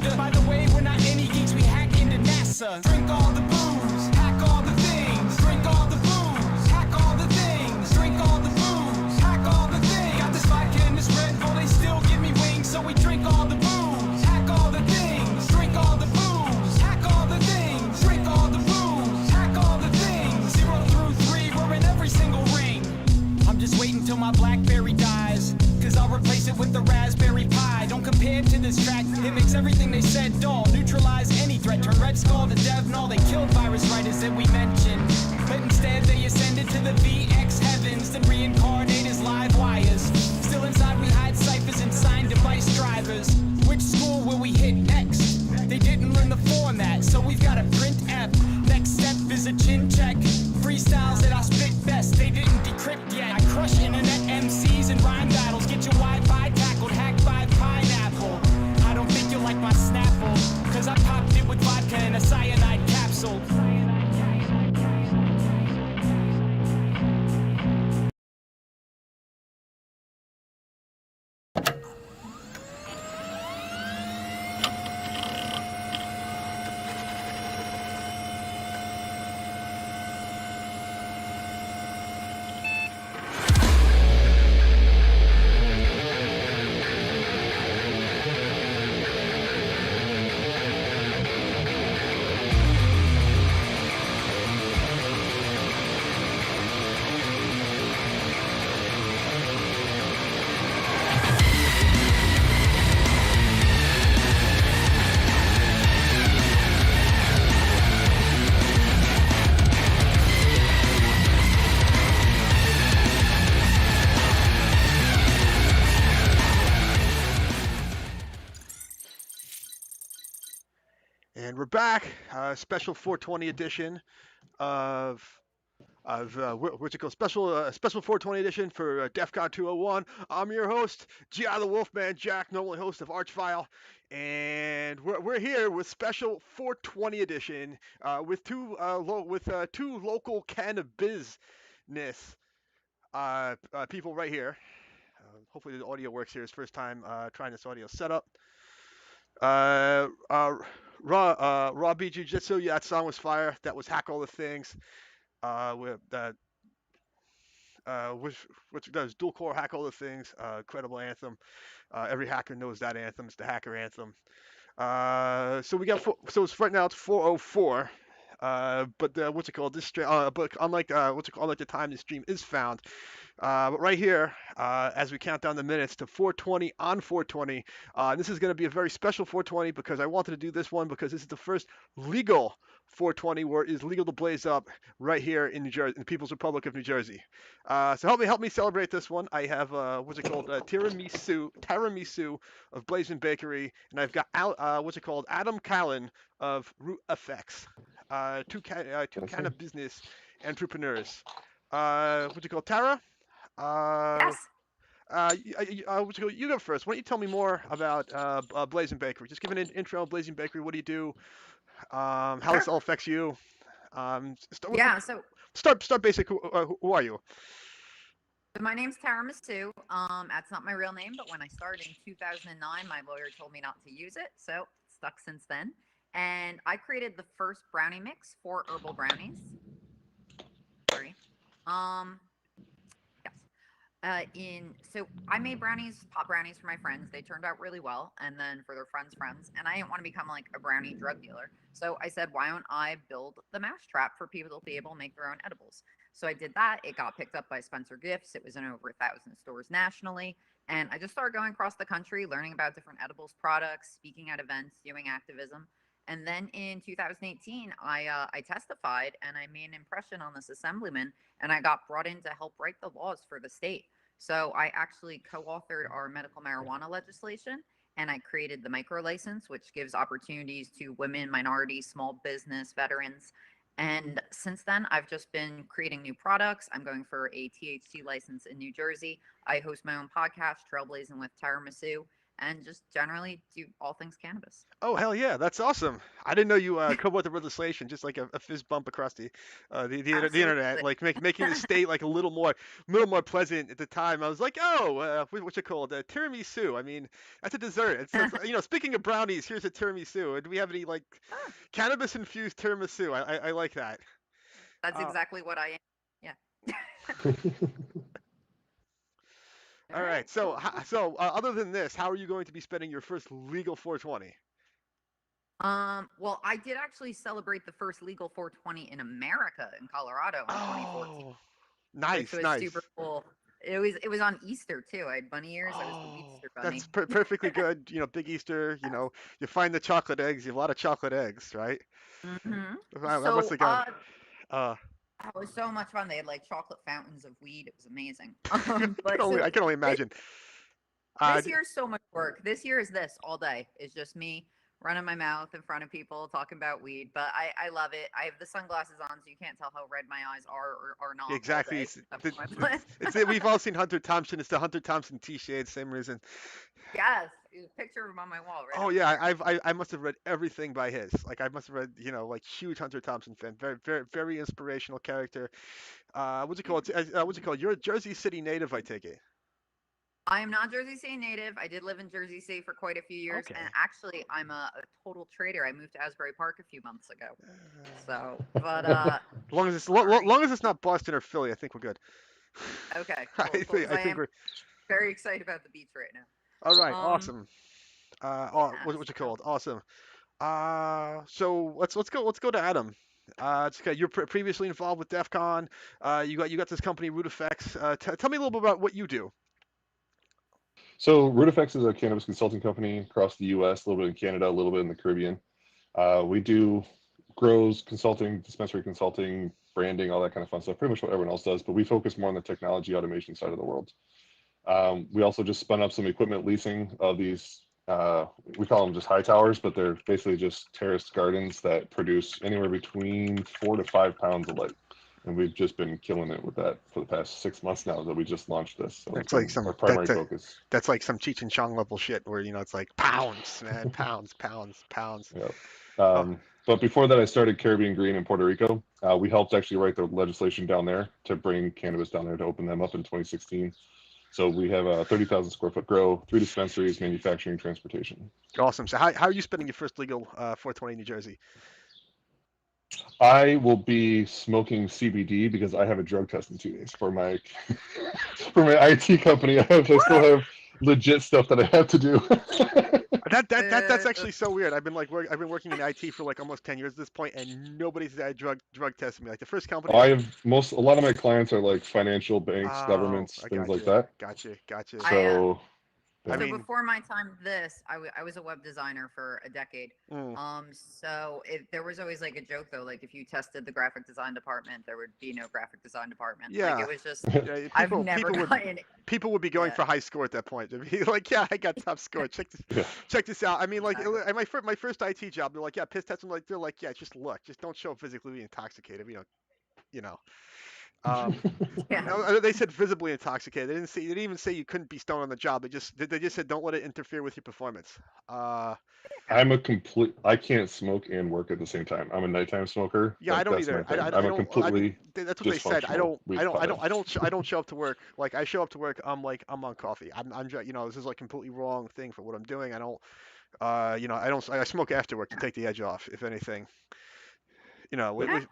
Buddha. By the way, we're not any geeks, we hack into NASA. Drink all the booze, hack all the things. Drink all the booze, hack all the things. Drink all the booze, hack all the things. Got this vodka and this Red Bull, they still give me wings. So we drink all the booze, hack all the things. Drink all the booze, hack all the things. Drink all the booze, hack all the things. 0 through 3, we're in every single ring. I'm just waiting till my BlackBerry dies, cause I'll replace it with the Raspberry Pi. Don't compare to this track, it makes everything they said dull. Neutralize any threat, turn Red Skull to Dev Null. They killed virus writers that we mentioned, but instead they ascended to the VX heavens, then reincarnate as live wires. Still inside we hide ciphers and sign device drivers. Which school will we hit next? They didn't learn the format, so we've got a print F. Next step is a chin check. Freestyles that I spit best, they didn't decrypt yet. I crush internet MCs and rhyme battles. Get your Wi-Fi tackled, hacked by pineapple. I don't think you'll like my Snapple, cause I popped it with vodka in a cyanide capsule. And we're back, special 420 edition of what's it called? Special 420 edition for DEF CON 201. I'm your host, G.I. the Wolfman Jack, normally host of Archvile, and we're here with special 420 edition with two local cannabis people right here. Hopefully the audio works here. It's first time trying this audio setup. Raw beat Jiu-Jitsu, yeah, that song was fire. That was Hack All the Things. With that, which does dual core Hack All the Things. Incredible anthem. Every hacker knows that anthem. It's the hacker anthem. So we got so it's right now it's 4:04. But what's it called? But unlike unlike the time this stream is found, but right here, as we count down the minutes to 420 on 420, this is going to be a very special 420 because I wanted to do this one because this is the first legal 420 where it is legal to blaze up right here in New Jersey, in the People's Republic of New Jersey. So help me celebrate this one. I have tiramisu of Blazing Bakery, and I've got Adam Callan of Root Effects. Two kind of business entrepreneurs. Tara? Yes. You go first. Why don't you tell me more about Blazing Bakery? Just give an intro of Blazing Bakery. What do you do? How this all affects you? Start basic. Who are you? My name's Tiramisu. That's not my real name, but when I started in 2009, my lawyer told me not to use it, so it's stuck since then. And I created the first brownie mix for herbal brownies. Sorry. So I made pot brownies for my friends. They turned out really well, and then for their friends' and I didn't want to become like a brownie drug dealer. So I said, why don't I build the mousetrap for people to be able to make their own edibles? So I did that. It got picked up by Spencer Gifts. It was in over 1,000 stores nationally. And I just started going across the country, learning about different edibles products, speaking at events, doing activism. And then in 2018, I testified and I made an impression on this assemblyman, and I got brought in to help write the laws for the state. So I actually co-authored our medical marijuana legislation, and I created the micro license, which gives opportunities to women, minorities, small business, veterans. And since then, I've just been creating new products. I'm going for a THC license in New Jersey. I host my own podcast, Trailblazing with Tiramisu. and just generally do all things cannabis. Oh hell yeah, that's awesome! I didn't know you come up with the legislation, just like a fist bump across the internet, Absolutely. like making the state like a little more pleasant at the time. I was like, oh, what's it called? Tiramisu. I mean, that's a dessert. Speaking of brownies, here's a tiramisu. Do we have any like Ah, cannabis infused tiramisu? I like that. that's Uh, exactly what I am. Yeah. All all right. right. So Cool. Cool. other than this, how are you going to be spending your first legal 420? Well, I did actually celebrate the first legal 420 in America in Colorado in 2014, Oh, which nice, was nice. super cool. It was on Easter too. I had bunny ears. I was the Oh, Easter that's bunny. perfectly good. Big Easter. You find the chocolate eggs. You have a lot of chocolate eggs, right? Hmm. I must So, have gone. Uh, it was so much fun. They had like chocolate fountains of weed. It was amazing. can But only so I can only this imagine. this year is so much work. This year is this all day. It's just me running my mouth in front of people talking about weed. But I love it. I have the sunglasses on, so you can't tell how red my eyes are or are not all Exactly. day. That's my plan. We've all seen Hunter Thompson. It's the Hunter Thompson T-shade. Same reason. Yes, there's a picture of him on my wall right Oh over yeah, here. I must have read everything by his. Like I must have read, like huge Hunter Thompson fan. Very very very inspirational character. What's it called? What's it called? You're a Jersey City native, I take it. I am not Jersey City native. I did live in Jersey City for quite a few years, and Okay. actually, I'm a total trader. I moved to Asbury Park a few months ago. So, but sorry. Long as it's not Boston or Philly, I think we're good. Okay, I cool, cool. Because I I think am we're very excited about the beach right all right. now. Awesome. Yeah. What's it So called? Awesome. So let's go to Adam. It's okay. You're previously involved with DEF CON. You got this company Root Effects. Tell me a little bit about what you do. So RootFX is a cannabis consulting company across the U.S., a little bit in Canada, a little bit in the Caribbean. We do grows, consulting, dispensary consulting, branding, all that kind of fun stuff, pretty much what everyone else does, but we focus more on the technology automation side of the world. We also just spun up some equipment leasing of these, we call them just high towers, but they're basically just terraced gardens that produce anywhere between 4 to 5 pounds of light. And we've just been killing it with that for the past 6 months now that we just launched this. So it's That's like been some our primary focus. that's like some Cheech and Chong level shit where it's like pounds, man, pounds, pounds, pounds. Yeah. Oh, But before that, I started Caribbean Green in Puerto Rico. We helped actually write the legislation down there to bring cannabis down there to open them up in 2016. So we have a 30,000 square foot grow, 3 dispensaries, manufacturing, transportation. awesome. So how are you spending your first legal 420 in New Jersey? I will be smoking CBD because I have a drug test in 2 days for my for my IT company. I still what? have legit stuff that I have to do. That's Uh, actually so weird. I've been working in IT for like almost 10 years at this point, and nobody's drug tested me. Like the first company I that have a lot of my clients are like financial banks, oh, governments, I things got like you, that. got you. I So I yeah. So mean, before my time, I was a web designer for a decade. mm, So there was always like a joke though, like if you tested the graphic design department, there would be no graphic design department. Like yeah, it was just, yeah. I've never gotten, People would be going yeah, for high score at that point. They'd be like, yeah, I got top score. Yeah. Check this out. I mean, like exactly. my first IT job, they're like, yeah, piss test. They're like, yeah, just look, just don't show physically intoxicated. You know. Um, Yeah, They said visibly intoxicated. They didn't even say you couldn't be stoned on the job. They just said don't let it interfere with your performance. yeah. I can't smoke and work at the same time. I'm a nighttime smoker. Yeah, I Like don't that's my either. thing. I I'm a don't. I mean, completely that's what they said. dysfunctional weed pothead. I don't show up to work. Like I show up to work. I'm on coffee. This is like completely wrong thing for what I'm doing. I don't. I don't. I smoke after work to take the edge off, if anything. Yeah, agree.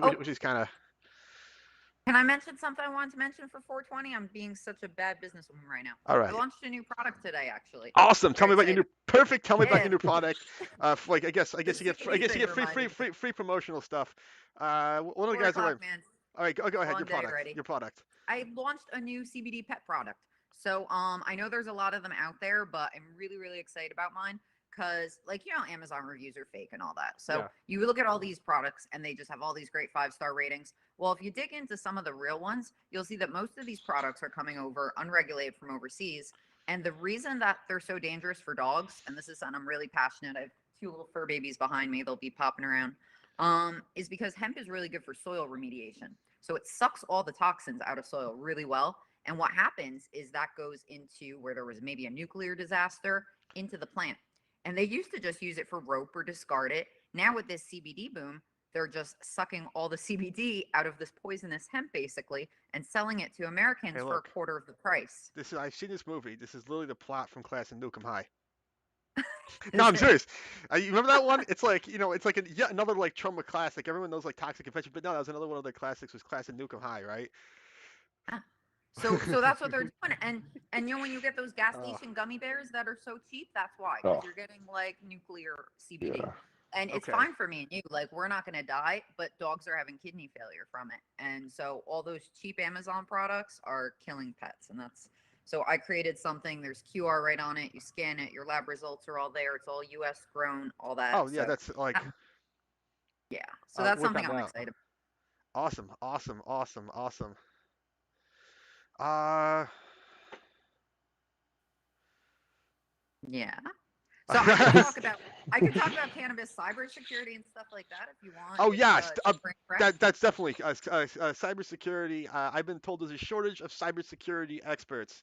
Oh, Which is kind of can I mention something I wanted to mention for 420? I'm being such a bad businesswoman right now. all I right. launched a new product today, actually. Awesome. Tell Very me about your excited. new perfect. Tell me about Yeah, your new product. Like the I CBD guess you thing get reminded me. free promotional stuff. One of the Four guys that I. o'clock, man. All right, go ahead. Your Long day product. already. Your product. I launched a new CBD pet product. So I know there's a lot of them out there, but I'm really, really excited about mine because like Amazon reviews are fake and all that. So Yeah. you look at all these products and they just have all these great 5-star ratings. Well, if you dig into some of the real ones, you'll see that most of these products are coming over unregulated from overseas. And the reason that they're so dangerous for dogs, and this is something I'm really passionate, I have 2 little fur babies behind me, they'll be popping around, is because hemp is really good for soil remediation. So it sucks all the toxins out of soil really well. And what happens is that goes into where there was maybe a nuclear disaster into the plant. And they used to just use it for rope or discard it. Now with this CBD boom, they're just sucking all the CBD out of this poisonous hemp basically and selling it to Americans Hey, for look. a quarter of the price. I've seen this movie. This is literally the plot from Class in Nukem High. Is No, I'm it? serious. You remember that one? It's like, it's like yet another like trauma classic. Everyone knows like Toxic Confession, but no, that was another one of their classics was Class in Nukem High, right? Yeah. So that's what they're doing. And when you get those gas Oh. station gummy bears that are so cheap, that's why. Oh. Because you're getting like nuclear CBD. Yeah. And it's Okay. fine for me and you. Like, we're not gonna die, but dogs are having kidney failure from it. And so all those cheap Amazon products are killing pets. And so I created something, there's QR right on it, you scan it, your lab results are all there, it's all US grown, all that. Oh yeah, So that's like yeah. So that's work something on I'm that. excited about. Awesome, awesome, awesome, awesome. Uh, Yeah. So I could talk about cannabis cybersecurity and stuff like that if you want. Oh It's, yeah, super interesting. that's definitely cybersecurity. I've been told there's a shortage of cybersecurity experts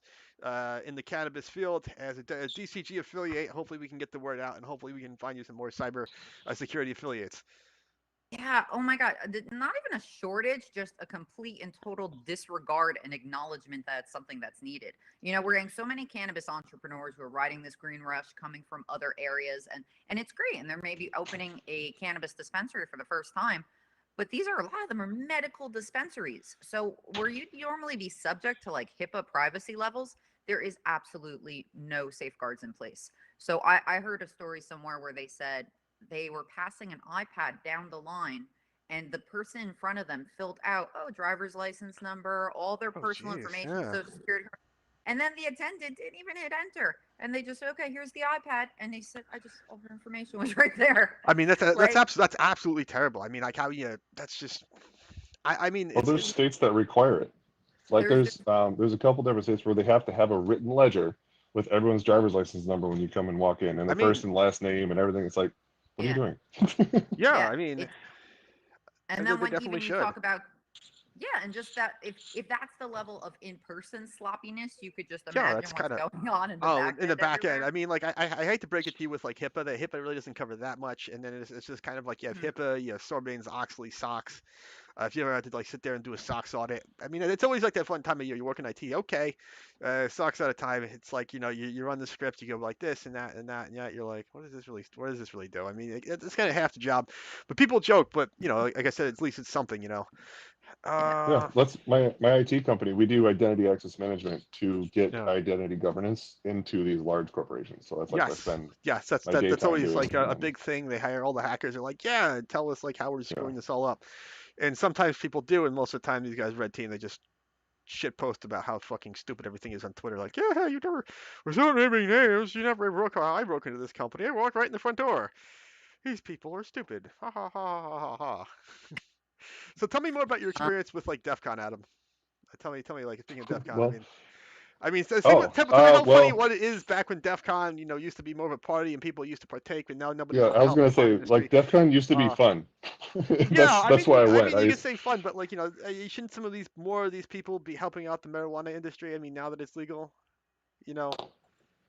in the cannabis field. As a DCG affiliate, hopefully we can get the word out, and hopefully we can find you some more cyber security affiliates. Yeah. Oh my God. Not even a shortage, just a complete and total disregard and acknowledgement that it's something that's needed. We're getting so many cannabis entrepreneurs who are riding this green rush coming from other areas, and it's great. And they're maybe opening a cannabis dispensary for the first time. But a lot of them are medical dispensaries. So where you'd normally be subject to like HIPAA privacy levels, there is absolutely no safeguards in place. So I heard a story somewhere where they said they were passing an iPad down the line and the person in front of them filled out, driver's license number, all their Oh personal jeez, information, yeah. social security card. And then the attendant didn't even hit enter. And they just said, okay, here's the iPad. And they said, all the information was right there. I mean that's Like, that's absolutely terrible. I mean like how that's just I mean Well, there's it's states that require it. Like there's there's a couple different states where they have to have a written ledger with everyone's driver's license number when you come and walk in, and I the mean first and last name and everything. It's like, what are you Yeah. doing? yeah, Yeah. I mean It's, and and then they when definitely even you should. talk about, yeah, and just that if that's the level of in-person sloppiness, you could just Yeah, imagine that's what's kind of going on in the oh back in the end back end. everywhere. I mean, like I hate to break it to you with like HIPAA. That HIPAA really doesn't cover that much, and then it's just kind of like you have Mhm. HIPAA, you have Sarbanes-Oxley, SOX. If you ever had to like sit there and do a SOX audit, I mean, it's always like that fun time of year. You work in IT, okay, SOX at a time. It's like you run the script, you go like this and that and that, and yeah, you're like, what does this really do? I mean, it's kind of half the job, but people joke, but like I said, at least it's something. Yeah. Yeah, Uh, that's my IT company. We do identity access management to get yeah. identity governance into these large corporations. So that's like what I Yes, spend yes, that's my that's daytime always doing. like a big thing. They hire all the hackers. They're like, yeah, tell us like how we're Yeah. screwing this all up. And sometimes people do, and most of the time these guys red team. They just shit post about how fucking stupid everything is on Twitter. Like, yeah, you never, without naming names, you never broke. I broke into this company. I walked right in the front door. These people are stupid. Ha ha ha ha ha ha. So tell me more about your Uh, experience with like DEF CON, Adam. Tell me, like speaking of DEF CON. Well, Tell me how funny well, what it is back when DEF CON, used to be more of a party and people used to partake, but now nobody yeah, wants I to was help the gonna pot say industry. like DEF CON used to be Uh, fun. yeah, That's why I went. you could say fun, but like shouldn't some of these more of these people be helping out the marijuana industry? I mean, now that it's legal, you know.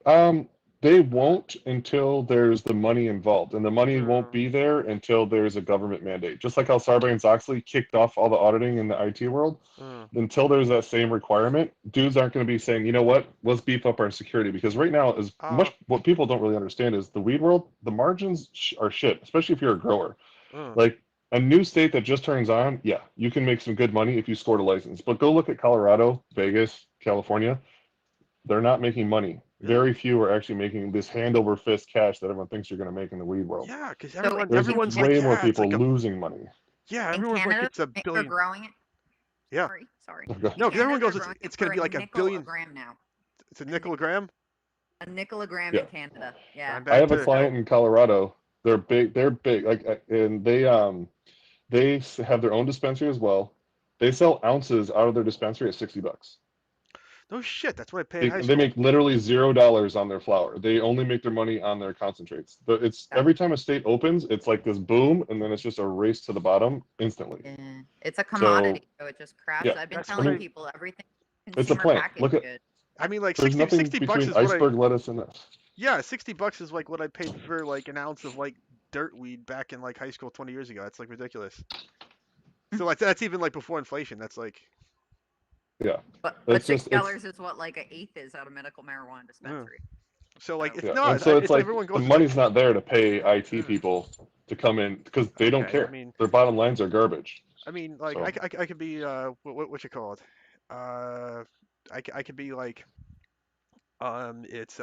Um, they won't until there's the money involved, and the money won't Uh, be there until there's a government mandate. Just like how Sarbanes-Oxley kicked off all the auditing in the IT world, uh, until there's that same requirement, dudes aren't going to be saying, you know what, let's beef up our security. Because right now, as uh, much what people don't really understand is the weed world, the margins are shit, especially if you're a grower. uh, Like a new state that just turns on, yeah, you can make some good money if you scored a license. But go look at Colorado, Vegas, California. They're not making money. really? Very few are actually making this hand over fist cash that everyone thinks you're going to make in the weed world. Yeah, because so There's everyone's like, way more yeah, it's people like losing money. in everyone's like, Canada, it's a they're billion. growing it. Yeah, Sorry. In no, because everyone Canada, they're goes, growing it it's for gonna a be like a nickel a billion. gram now. It's a A, nickel ni- a gram. a nickel a gram Yeah, in Canada. Yeah. I'm I back have a to client in Colorado. They're big. They're big. Like, and they have their own dispensary as well. They sell ounces out of their dispensary at $60. no shit. That's what I pay in They, high they school. make literally $0 on their flour. They only make their money on their concentrates. But it's That, every time a state opens, it's like this boom, and then it's just a race to the bottom instantly. yeah. It's a So commodity, so it just crashes. yeah, I've been That's I telling mean, crazy. people everything. It's a consumer plant. packaged Look at good. I mean, like there's 60, nothing 60 bucks between is what iceberg lettuce and this. yeah, 60 bucks is like what I paid for like an ounce of like dirt weed back in like high school 20 years ago. That's like ridiculous. So that's even like before inflation. That's like, Yeah. But It's six just dollars is what like an eighth is at a medical marijuana yeah. dispensary. So like So- it's yeah. no, And so it's like everyone the goes to money's not there to pay IT Yeah. people to come in because they don't Okay, I care. mean- Their bottom lines are garbage. I mean, like So I could be what you call it? I could be like it's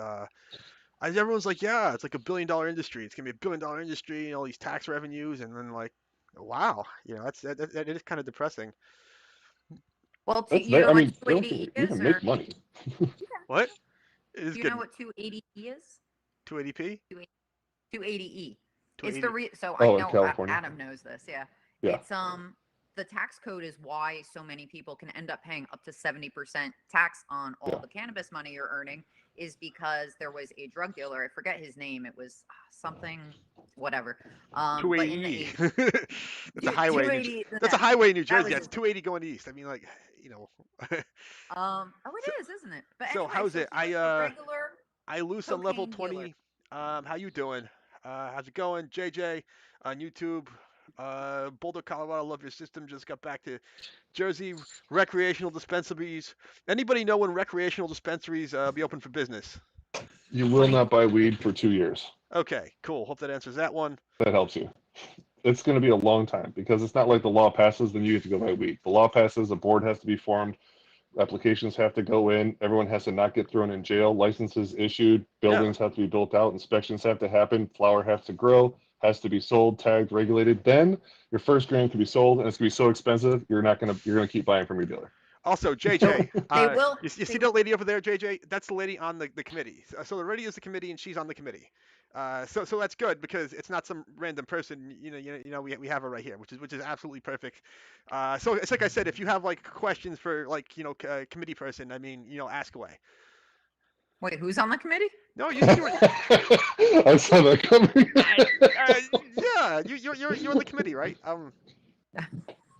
everyone's like, yeah, it's like $1 billion industry. It's gonna be $1 billion industry and all these tax revenues, and then like, wow, that is kind of depressing. Well, that's you there. know I what mean, you 280E can is, make or money. What? It is do you good. know what 280E is? 280p, 280E. It's 280. so Oh, I in know California. Adam knows this. Yeah. Yeah. It's the tax code is why so many people can end up paying up to 70% tax on all Yeah. the cannabis money you're earning is because there was a drug dealer. I forget his name. It was something, whatever. But in the 280. That's a highway. 280. That's a highway in New That Jersey. was That's his. 280 going east. I mean, like, you know. Oh, So, it is, isn't it? But so anyway, how's so it? he's like a regular I loose on level cocaine dealer. 20. How you doing? How's it going, JJ? On YouTube. Boulder, Colorado. Love your system. Just got back to Jersey recreational dispensaries. Anybody know when recreational dispensaries be open for business? You will not buy weed for 2 years. Okay, cool. Hope that answers that one. That helps you. It's going to be a long time because it's not like the law passes, then you get to go buy weed. The law passes, a board has to be formed, applications have to go in, everyone has to not get thrown in jail, licenses issued, buildings have to be built out, inspections have to happen, flower has to grow, has to be sold, tagged, regulated. Then your first gram can be sold, and it's going to be so expensive, you're going to keep buying from your dealer. Also, JJ, They will. you see that lady over there, JJ? That's the lady on the committee. So the lady is the committee, and she's on the committee. So that's good because it's not some random person. We have her right here, which is absolutely perfect. So it's like I said, if you have like questions for like committee person, I mean ask away. Wait, who's on the committee? No, you were, I saw that coming. yeah, you're on the committee, right?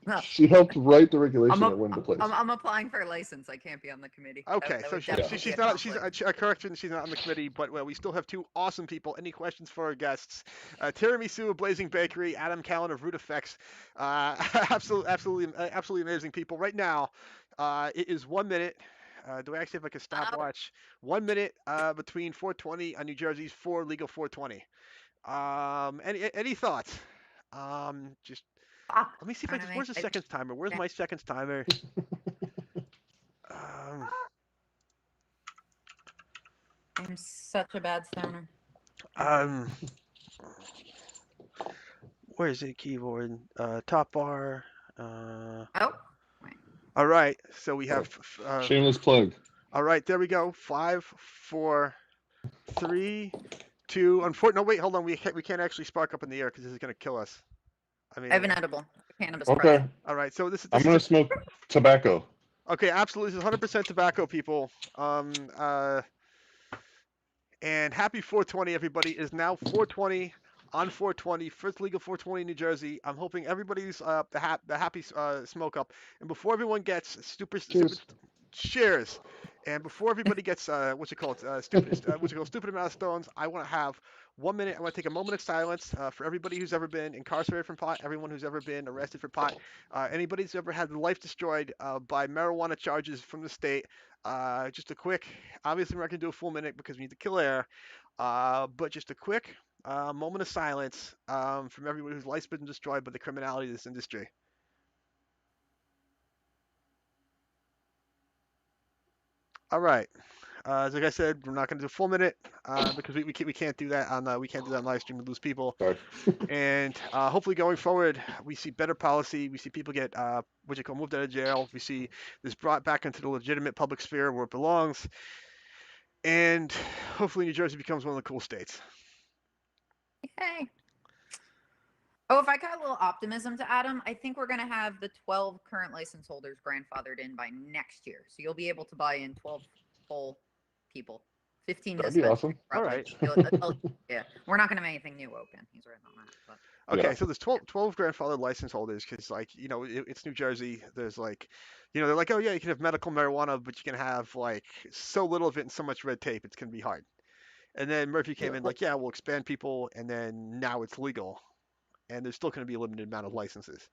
No. She helped write the regulation I'm, that went into place. I'm applying for a license. I can't be on the committee. Okay, That so would definitely she's be a not. She's conflict. a correction. She's not on the committee, but we still have two awesome people. Any questions for our guests? Tiramisu of Blazing Bakery, Adam Callan of Root Effects. Absolutely amazing people. Right now, it is 1 minute. Do I actually have like a stopwatch? 1 minute between 420 on New Jersey's 4 legal 420. Any thoughts? Just let me see if where's the seconds timer? Where's my seconds timer? I'm such a bad stoner. Where is it? Keyboard, top bar. Oh, wait. All right, so we have. Shameless plug. All right, there we go. 5, 4, 3, 2. Unfortunately, no, wait, hold on. We can't actually spark up in the air because this is gonna kill us. I mean. I have an edible cannabis. Okay. Product. All right, so this is. I'm going to smoke tobacco. Okay, absolutely. This is 100% tobacco, people. And happy 420, everybody. It is now 420 on 420, first legal 420 in New Jersey. I'm hoping everybody's the happy smoke up. And before everyone gets stupid cheers. And before everybody gets stupid amount of stones, I want to have 1 minute. I want to take a moment of silence for everybody who's ever been incarcerated from pot, everyone who's ever been arrested for pot, anybody who's ever had their life destroyed by marijuana charges from the state. Just a quick, obviously we're not going to do a full minute because we need to kill air, but just a quick moment of silence from everyone whose life's been destroyed by the criminality of this industry. All right. Like I said, we're not going to do a full minute because we can't do that on live stream. We lose people. Sorry. And hopefully going forward, we see better policy. We see people get moved out of jail. We see this brought back into the legitimate public sphere where it belongs. And hopefully New Jersey becomes one of the cool states. Yay. Oh, if I got a little optimism to Adam, I think we're going to have the 12 current license holders grandfathered in by next year. So you'll be able to buy in 12 full people. 15 That'd be awesome. All right. Yeah, we're not going to make anything new open. He's right on that. But. Yeah. Okay, so there's 12 grandfathered license holders because, like, it's New Jersey. There's like, they're like, oh yeah, you can have medical marijuana, but you can have like so little of it and so much red tape, it's gonna be hard. And then Murphy came Yeah. in like, yeah, we'll expand people, and then now it's legal, and there's still gonna be a limited amount of licenses.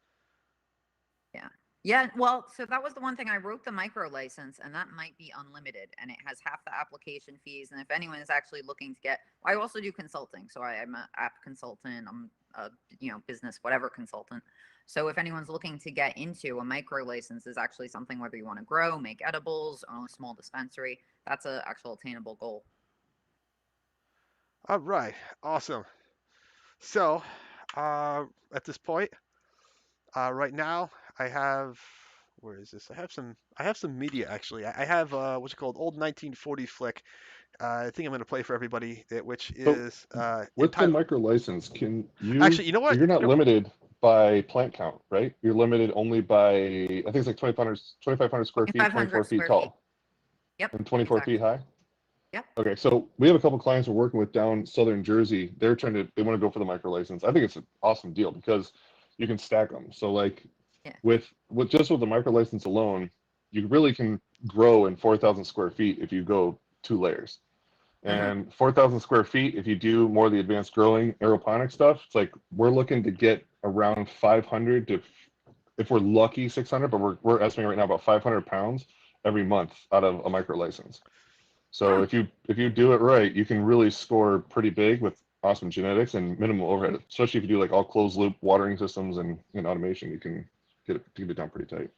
Yeah. Yeah. Well, so that was the one thing I wrote the micro license, and that might be unlimited, and it has half the application fees. And if anyone is actually looking to get, I also do consulting. So I'm an app consultant. I'm a business whatever consultant. So if anyone's looking to get into a micro license, is actually something whether you want to grow, make edibles, own a small dispensary. That's a actual attainable goal. All right, awesome. So, at this point, right now, I have where is this? I have some media actually. I have what's it called? Old 1940s flick. I think I'm going to play for everybody, which So is with the entitled. micro license, can you? Actually, you know what? You're not limited by plant count, right? You're limited only by I think it's like 2,500 square feet, 24 2,500 feet square feet. tall, Yep. and 24 Exactly. feet high. Yep. Okay, so we have a couple clients we're working with down southern Jersey. They want to go for the micro license. I think it's an awesome deal because you can stack them. So like Yeah. with the micro license alone, you really can grow in 4,000 square feet if you go 2 layers. Mm-hmm. And 4,000 square feet, if you do more of the advanced growing aeroponic stuff, it's like we're looking to get around 500 to, if we're lucky, 600, but we're estimating right now about 500 pounds every month out of a micro license. So Huh. if you do it right, you can really score pretty big with awesome genetics and minimal overhead. Especially if you do like all closed loop watering systems and automation, you can get it down pretty tight.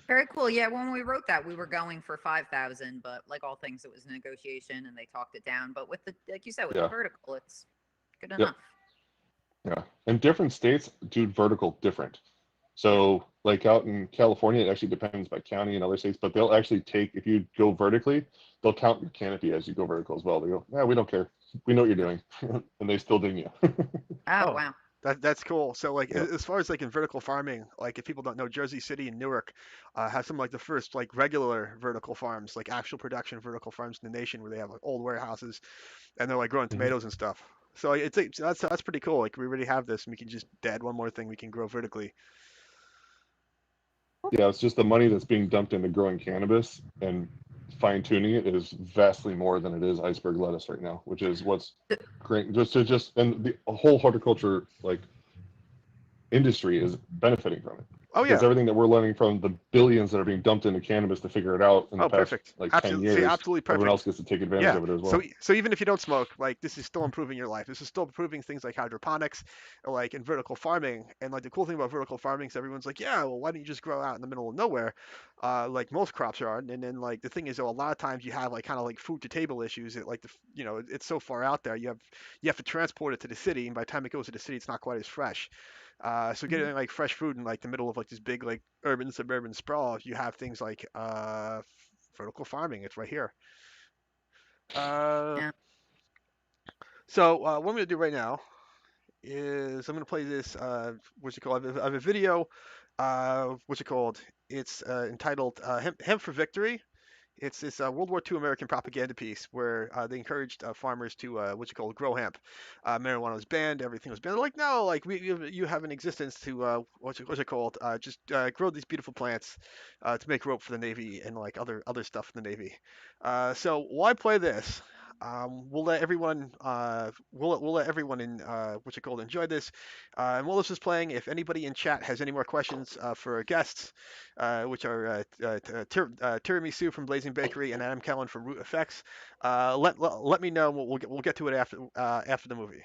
Very cool. Yeah, when we wrote that, we were going for 5,000, but like all things, it was a negotiation and they talked it down. But with the, like you said, with the Yeah. vertical, it's good Yep. enough. Yeah. And different states do vertical different. So like out in California, it actually depends by county and other states, but they'll actually take, if you go vertically, they'll count your canopy as you go vertical as well. They go, yeah, we don't care. We know what you're doing. And they still ding you. Oh, Oh, wow. that's cool. So like Yeah. as far as like in vertical farming, like if people don't know, Jersey City and Newark have some like the first like regular vertical farms, like actual production vertical farms in the nation, where they have like old warehouses and they're like growing Mhm. tomatoes and stuff. So that's pretty cool. Like we already have this, and we can just add one more thing we can grow vertically. Yeah, it's just the money that's being dumped into growing cannabis and fine tuning it is vastly more than it is iceberg lettuce right now, which is what's great. And the whole horticulture like industry is benefiting from it Oh because yeah. everything that we're learning from the billions that are being dumped into cannabis to figure it out in the Oh, past perfect. like 10 Absolutely. See, years, absolutely everyone else perfect. gets to take advantage Yeah. of it as So well. so even if you don't smoke, like this is still improving your life. This is still improving things like hydroponics, or like in vertical farming. And like the cool thing about vertical farming is everyone's like, yeah, well, why don't you just grow out in the middle of nowhere, like most crops are. And then like the thing is, though, a lot of times you have like kind of like food to table issues. It's so far out there. You have to transport it to the city, and by the time it goes to the city, it's not quite as fresh. So Mhm. getting like fresh food in like the middle of like this big like urban suburban sprawl, you have things like vertical farming. It's right here. Uh, Yeah. so what I'm gonna do right now is I'm gonna play this. What's it called? I have a video. What's it called? It's entitled "Hemp for Victory." It's this World War II American propaganda piece where they encouraged farmers to what's it called, grow hemp. Marijuana was banned, everything was banned. They're like, no, like you have an existence to what's it called? Just grow these beautiful plants to make rope for the Navy and like other stuff in the Navy. So why play this? We'll let everyone in what's it called, enjoy this. And while this is playing, if anybody in chat has any more questions for our guests, which are Tiramisu from Blazing Bakery and Adam Kellen from Root Effects. Let me know. We'll get to it after the movie.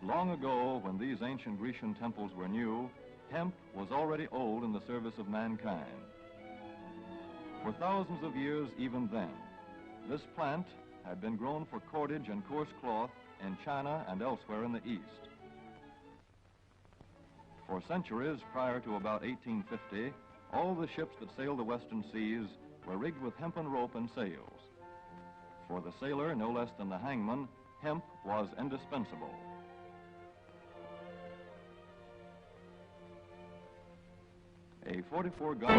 Long ago, when these ancient Grecian temples were new, hemp was already old in the service of mankind. For thousands of years even then, this plant had been grown for cordage and coarse cloth in China and elsewhere in the East. For centuries prior to about 1850, all the ships that sailed the western seas were rigged with hempen rope and sails. For the sailor, no less than the hangman, hemp was indispensable. A 44-gun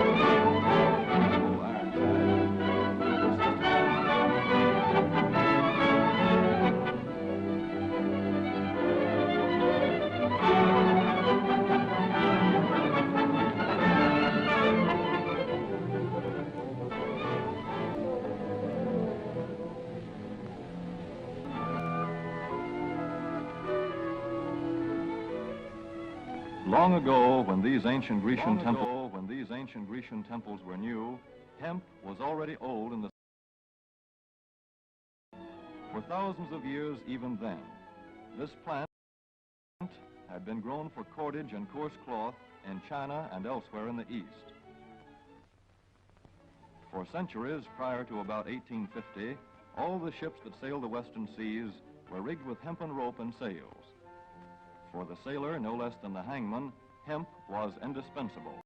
Long ago, when these ancient Grecian temples were new, hemp was already old in the... For thousands of years even then, this plant had been grown for cordage and coarse cloth in China and elsewhere in the East. For centuries prior to about 1850, all the ships that sailed the western seas were rigged with hempen rope and sails. For the sailor, no less than the hangman, hemp was indispensable.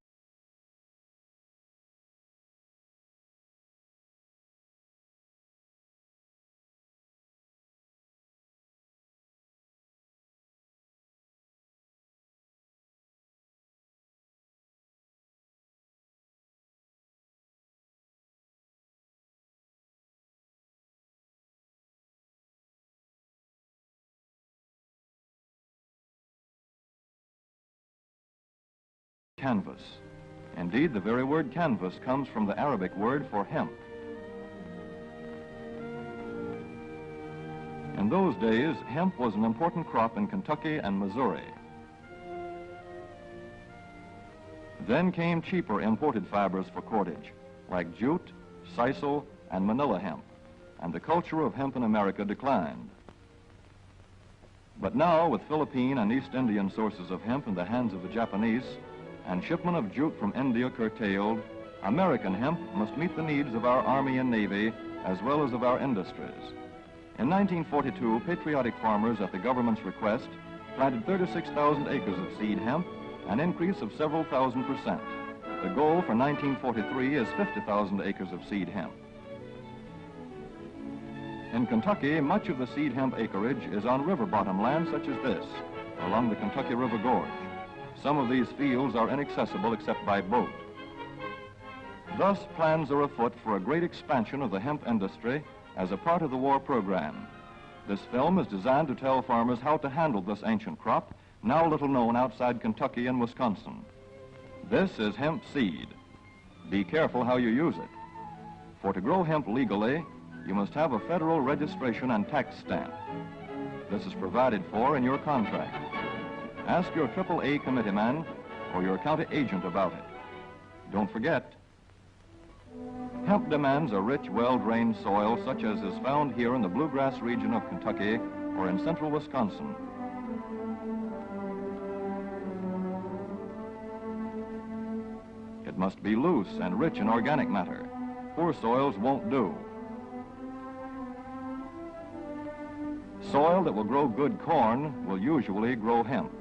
Canvas. Indeed, the very word canvas comes from the Arabic word for hemp. In those days, hemp was an important crop in Kentucky and Missouri. Then came cheaper imported fibers for cordage, like jute, sisal, and manila hemp, and the culture of hemp in America declined. But now, with Philippine and East Indian sources of hemp in the hands of the Japanese, and shipment of jute from India curtailed, American hemp must meet the needs of our Army and Navy as well as of our industries. In 1942, patriotic farmers at the government's request planted 36,000 acres of seed hemp, an increase of several thousand %. The goal for 1943 is 50,000 acres of seed hemp. In Kentucky, much of the seed hemp acreage is on river bottom land such as this, along the Kentucky River Gorge. Some of these fields are inaccessible except by boat. Thus, plans are afoot for a great expansion of the hemp industry as a part of the war program. This film is designed to tell farmers how to handle this ancient crop, now little known outside Kentucky and Wisconsin. This is hemp seed. Be careful how you use it. For to grow hemp legally, you must have a federal registration and tax stamp. This is provided for in your contract. Ask your AAA committeeman or your county agent about it. Don't forget, hemp demands a rich, well-drained soil such as is found here in the bluegrass region of Kentucky or in central Wisconsin. It must be loose and rich in organic matter. Poor soils won't do. Soil that will grow good corn will usually grow hemp.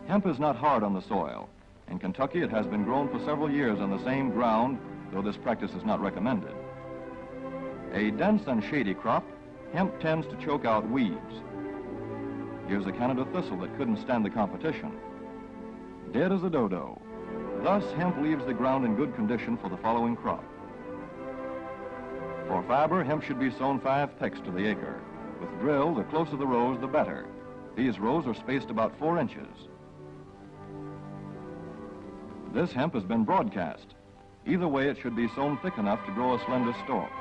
Hemp is not hard on the soil. In Kentucky, it has been grown for several years on the same ground, though this practice is not recommended. A dense and shady crop, hemp tends to choke out weeds. Here's a Canada thistle that couldn't stand the competition. Dead as a dodo. Thus, hemp leaves the ground in good condition for the following crop. For fiber, hemp should be sown 5 pecks to the acre. With drill, the closer the rows, the better. These rows are spaced about 4 inches. This hemp has been broadcast. Either way, it should be sown thick enough to grow a slender stalk.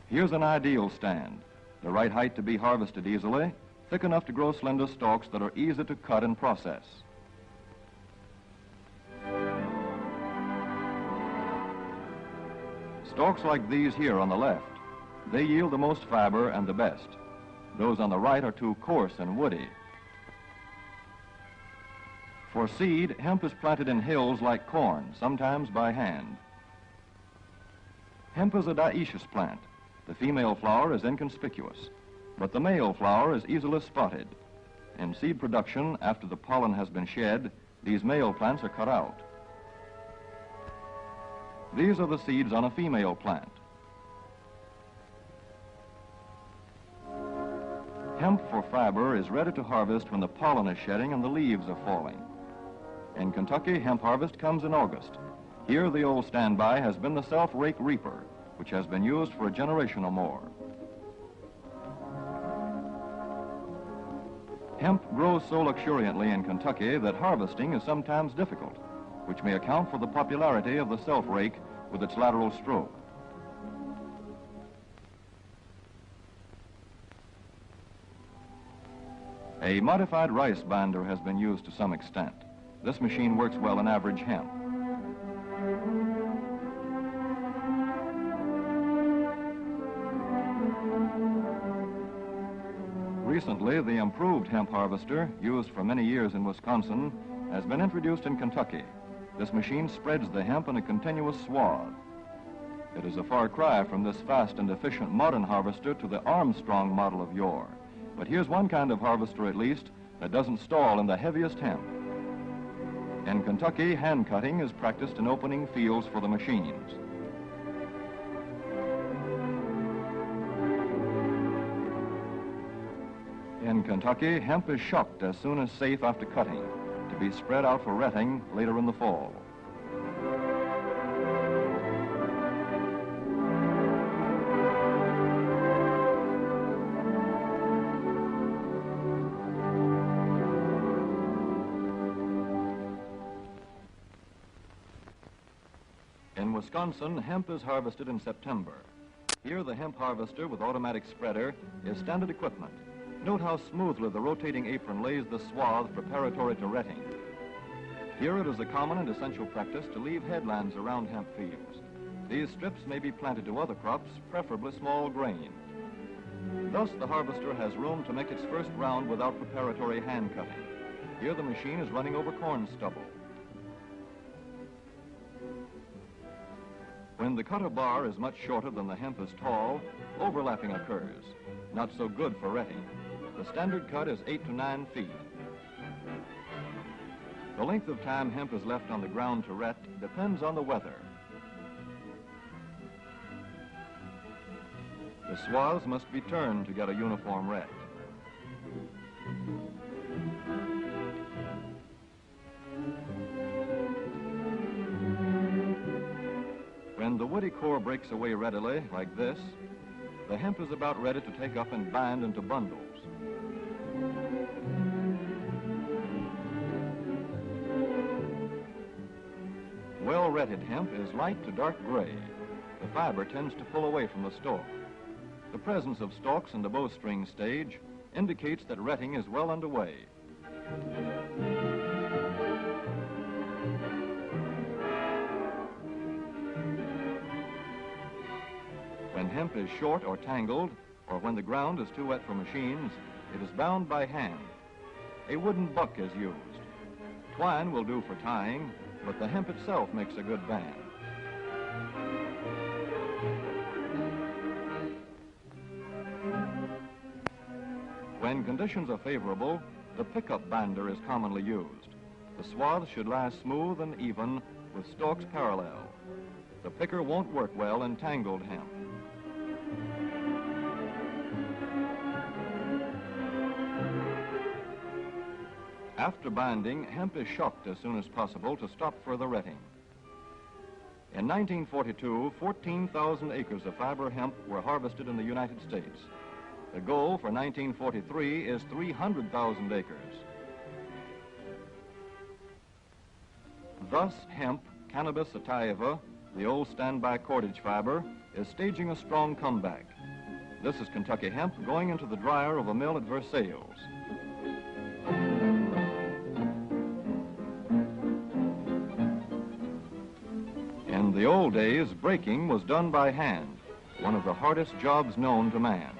Here's an ideal stand. The right height to be harvested easily, thick enough to grow slender stalks that are easy to cut and process. Stalks like these here on the left They yield the most fiber and the best. Those on the right are too coarse and woody. For seed, hemp is planted in hills like corn, sometimes by hand. Hemp is a dioecious plant. The female flower is inconspicuous, but the male flower is easily spotted. In seed production, after the pollen has been shed, these male plants are cut out. These are the seeds on a female plant. Hemp for fiber is ready to harvest when the pollen is shedding and the leaves are falling. In Kentucky, hemp harvest comes in August. Here, the old standby has been the self-rake reaper, which has been used for a generation or more. Hemp grows so luxuriantly in Kentucky that harvesting is sometimes difficult, which may account for the popularity of the self-rake with its lateral stroke. A modified rice binder has been used to some extent. This machine works well in average hemp. Recently, the improved hemp harvester, used for many years in Wisconsin, has been introduced in Kentucky. This machine spreads the hemp in a continuous swath. It is a far cry from this fast and efficient modern harvester to the Armstrong model of yore. But here's one kind of harvester, at least, that doesn't stall in the heaviest hemp. In Kentucky, hand cutting is practiced in opening fields for the machines. In Kentucky, hemp is shucked as soon as safe after cutting, to be spread out for retting later in the fall. In Wisconsin, hemp is harvested in September. Here, the hemp harvester with automatic spreader is standard equipment. Note how smoothly the rotating apron lays the swath preparatory to retting. Here it is a common and essential practice to leave headlands around hemp fields. These strips may be planted to other crops, preferably small grain. Thus, the harvester has room to make its first round without preparatory hand cutting. Here the machine is running over corn stubble. When the cutter bar is much shorter than the hemp is tall, overlapping occurs. Not so good for retting. The standard cut is 8 to 9 feet. The length of time hemp is left on the ground to ret depends on the weather. The swaths must be turned to get a uniform ret. When the woody core breaks away readily, like this, the hemp is about ready to take up and bind into bundles. Well-retted hemp is light to dark gray. The fiber tends to pull away from the stalk. The presence of stalks in the bowstring stage indicates that retting is well underway. When hemp is short or tangled, or when the ground is too wet for machines, it is bound by hand. A wooden buck is used. Twine will do for tying, but the hemp itself makes a good band. When conditions are favorable, the pickup binder is commonly used. The swath should lie smooth and even with stalks parallel. The picker won't work well in tangled hemp. After binding, hemp is shucked as soon as possible to stop further retting. In 1942, 14,000 acres of fiber hemp were harvested in the United States. The goal for 1943 is 300,000 acres. Thus, hemp, Cannabis sativa, the old standby cordage fiber, is staging a strong comeback. This is Kentucky hemp going into the dryer of a mill at Versailles. In the old days, breaking was done by hand. one of the hardest jobs known to man.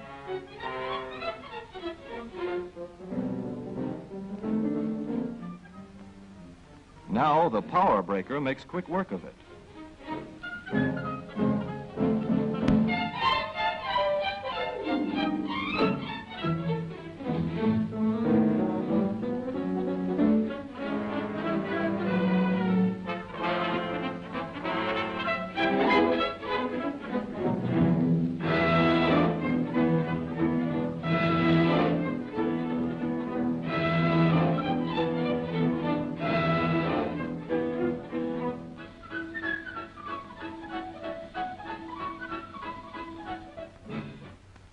Now the power breaker makes quick work of it.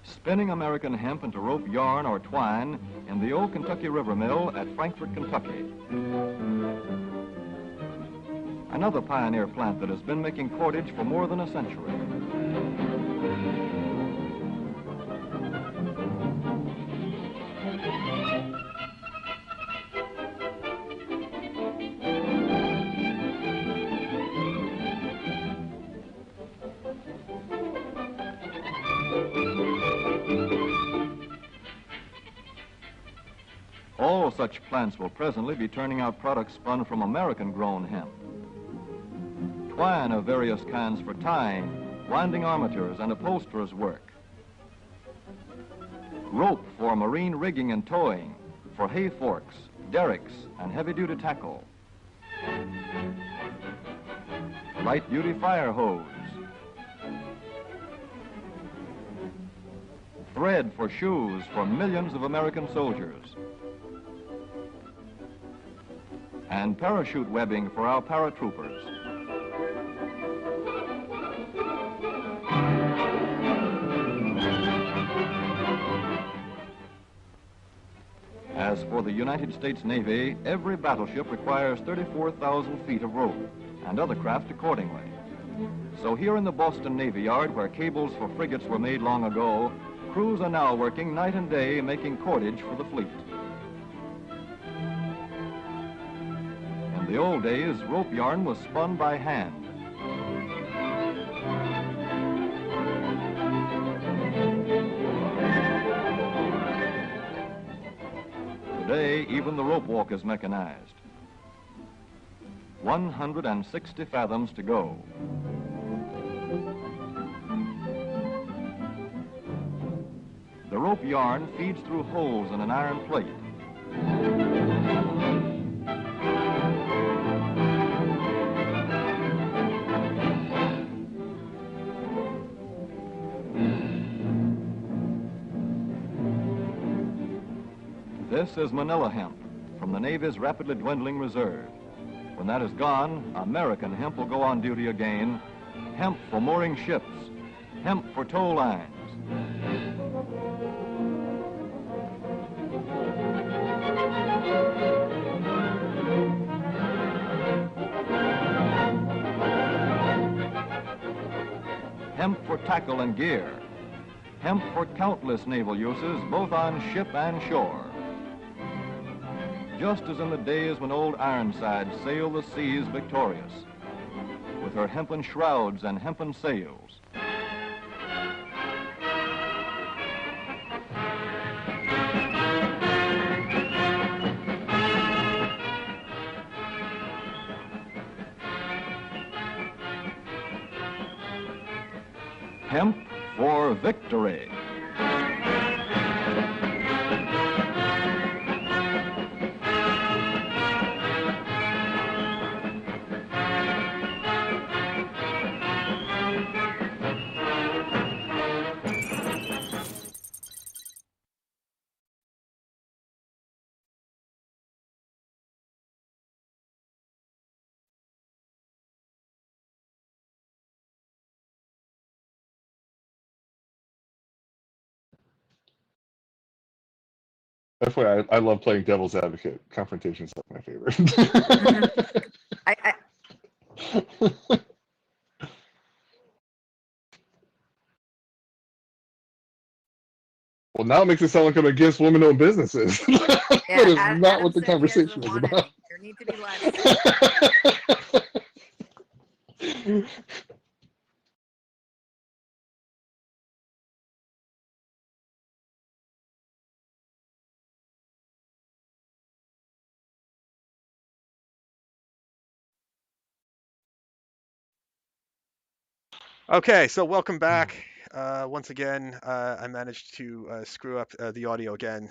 Spinning American hemp into rope, yarn, or twine in the old Kentucky River Mill at Frankfort, Kentucky. Another pioneer plant that has been making cordage for more than a century. All such plants will presently be turning out products spun from American-grown hemp. Twine of various kinds for tying, winding armatures, and upholsterers' work. Rope for marine rigging and towing, for hay forks, derricks, and heavy-duty tackle. Light-duty fire hose. Thread for shoes for millions of American soldiers. And parachute webbing for our paratroopers. As for the United States Navy, every battleship requires 34,000 feet of rope, and other craft accordingly. So here in the Boston Navy Yard, where cables for frigates were made long ago, crews are now working night and day making cordage for the fleet. In the old days, rope yarn was spun by hand. Today, even the rope walk is mechanized. 160 fathoms to go. The rope yarn feeds through holes in an iron plate. This is Manila hemp from the Navy's rapidly dwindling reserve. When that is gone, American hemp will go on duty again. Hemp for mooring ships, hemp for tow lines. Hemp for tackle and gear. Hemp for countless naval uses, both on ship and shore. Just as in the days when old Ironside sailed the seas victorious, with her hempen shrouds and hempen sails. Hemp for victory. That's why I love playing devil's advocate. Confrontation's like my favorite. I Well, now it makes it sound like I'm against women-owned businesses. That is Adam not what the said he conversation doesn't is want about. any. There need to be less. Okay, so welcome back. Once again, I managed to screw up the audio again.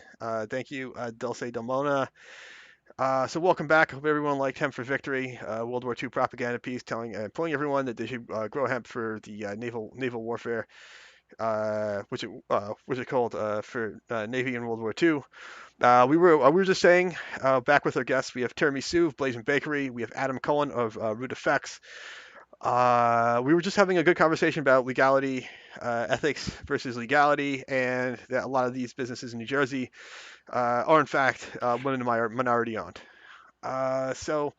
Thank you, Dulce Delmona. So welcome back. Hope everyone liked Hemp for Victory, World War II propaganda piece, pulling everyone that they should grow hemp for the naval warfare, which is called for Navy in World War II. We were just saying back with our guests, we have Tiramisu of Blazing Bakery, we have Adam Cullen of Root Effects. We were just having a good conversation about legality, ethics versus legality, and that a lot of these businesses in New Jersey are in fact minority owned. So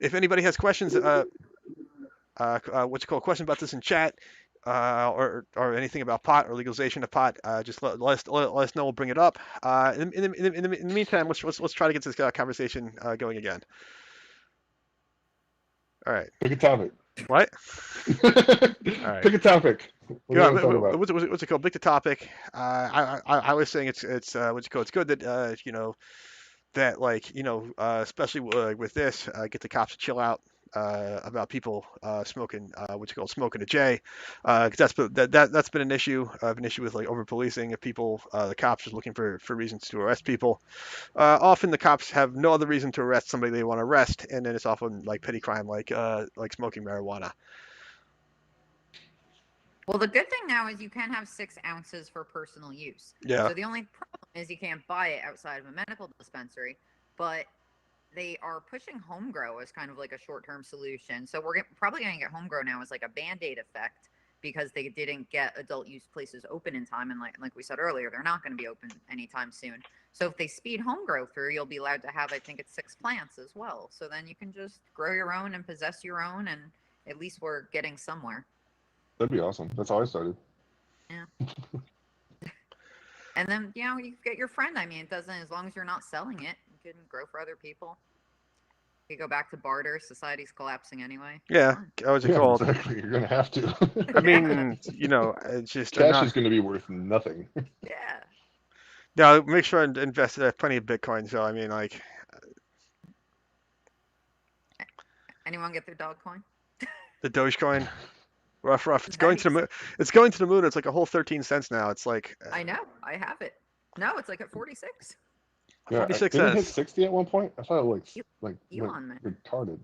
if anybody has questions, questions about this in chat, or anything about pot or legalization of pot, just let us know. We'll bring it up. In the meantime, let's try to get this conversation going again. All right. Pick a topic. What? All right. Pick a topic. What do you Yeah, want to talk about? what's it called? Pick the topic. I was saying it's what's it called? It's good that that especially with this, get the cops to chill out about people smoking smoking a J, because that's been an issue. An issue with like over policing of people. The cops are looking for reasons to arrest people. Often the cops have no other reason to arrest somebody they want to arrest, and then it's often like petty crime like smoking marijuana. Well, the good thing now is you can have 6 ounces for personal use. Yeah. So the only problem is you can't buy it outside of a medical dispensary, but they are pushing home grow as kind of like a short-term solution. So we're probably going to get home grow now as like a Band-Aid effect because they didn't get adult use places open in time. And like we said earlier, they're not going to be open anytime soon. So if they speed home grow through, you'll be allowed to have, I think it's 6 plants as well. So then you can just grow your own and possess your own, and at least we're getting somewhere. That'd be awesome. That's how I started. Yeah. And then, you get your friend. I mean, it doesn't, as long as you're not selling it, you can grow for other people. You go back to barter. Society's collapsing anyway. Yeah. What's it called? Exactly. You're gonna have to. I mean, it's just Cash is gonna be worth nothing. Yeah. Now make sure I invest plenty of Bitcoin. So I mean, like, Anyone get their dog coin? the Dogecoin. Rough. It's going to the moon. It's going to the moon. It's like a whole 13 cents now. It's like I know. I have it. No, it's like at 46. Yeah, 46 didn't it hit cents. 60 at one point? I thought it went Elon, man. retarded.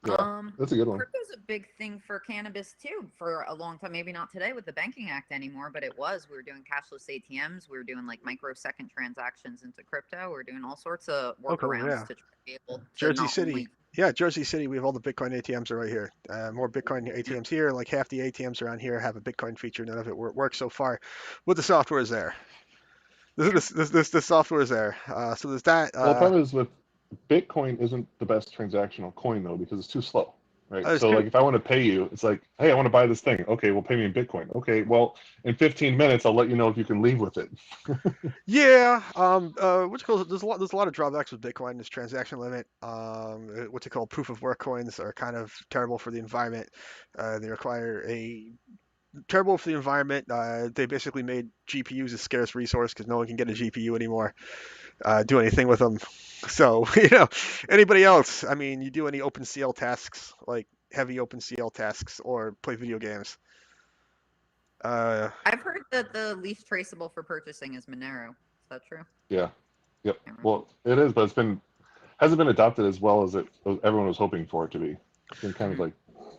Yeah, that's a good one. Crypto's a big thing for cannabis too for a long time. Maybe not today with the Banking Act anymore, but it was. We were doing cashless ATMs. We were doing like microsecond transactions into crypto. We were doing all sorts of workarounds yeah. to try to be able to Jersey not City. only- Yeah, Jersey City. We have all the Bitcoin ATMs are right here. More Bitcoin ATMs here. Like half the ATMs around here have a Bitcoin feature. None of it works so far, but the software is there. The software is there. So there's that. Well, the problem is with Bitcoin isn't the best transactional coin though because it's too slow, right? So like if I want to pay you, it's like, hey, I want to buy this thing. Okay, well, pay me in Bitcoin. Okay, well, in 15 minutes, I'll let you know if you can leave with it. Yeah. There's a lot of drawbacks with Bitcoin. This transaction limit. What's it called? Proof of work coins are kind of terrible for the environment. They require terrible for the environment. They basically made GPUs a scarce resource because no one can get a GPU anymore. Do anything with them. So anybody else? I mean, you do any OpenCL tasks, like heavy OpenCL tasks, or play video games. I've heard that the least traceable for purchasing is Monero. Is that true? Yeah. Yep. Well, it is, but hasn't been adopted as well as everyone was hoping for it to be. It's been kind of like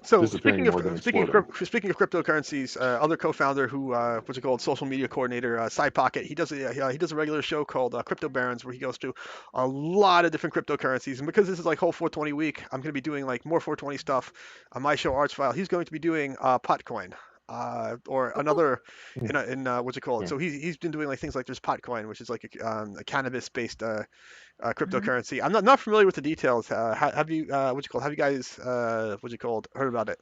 So disappearing more than exploding. speaking of cryptocurrencies, other co-founder who what's it called, social media coordinator, SidePocket, he does a regular show called Crypto Barons where he goes to a lot of different cryptocurrencies. And because this is like whole 420 week, I'm going to be doing like more 420 stuff on my show Arts File. He's going to be doing Potcoin. Or another in what's it called? Yeah. So he's been doing like things like there's Potcoin, which is like a cannabis based cryptocurrency. I'm not familiar with the details. Have you Have you guys heard about it?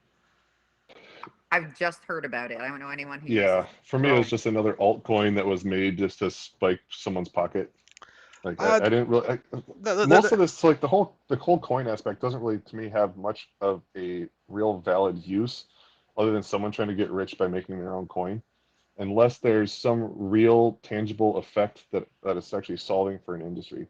I've just heard about it. I don't know anyone who Yeah, uses it. for me, it was just another altcoin that was made just to spike someone's pocket. Like I didn't really. Most of this, like the whole coin aspect, doesn't really, to me, have much of a real valid use, other than someone trying to get rich by making their own coin, unless there's some real tangible effect that it's actually solving for an industry.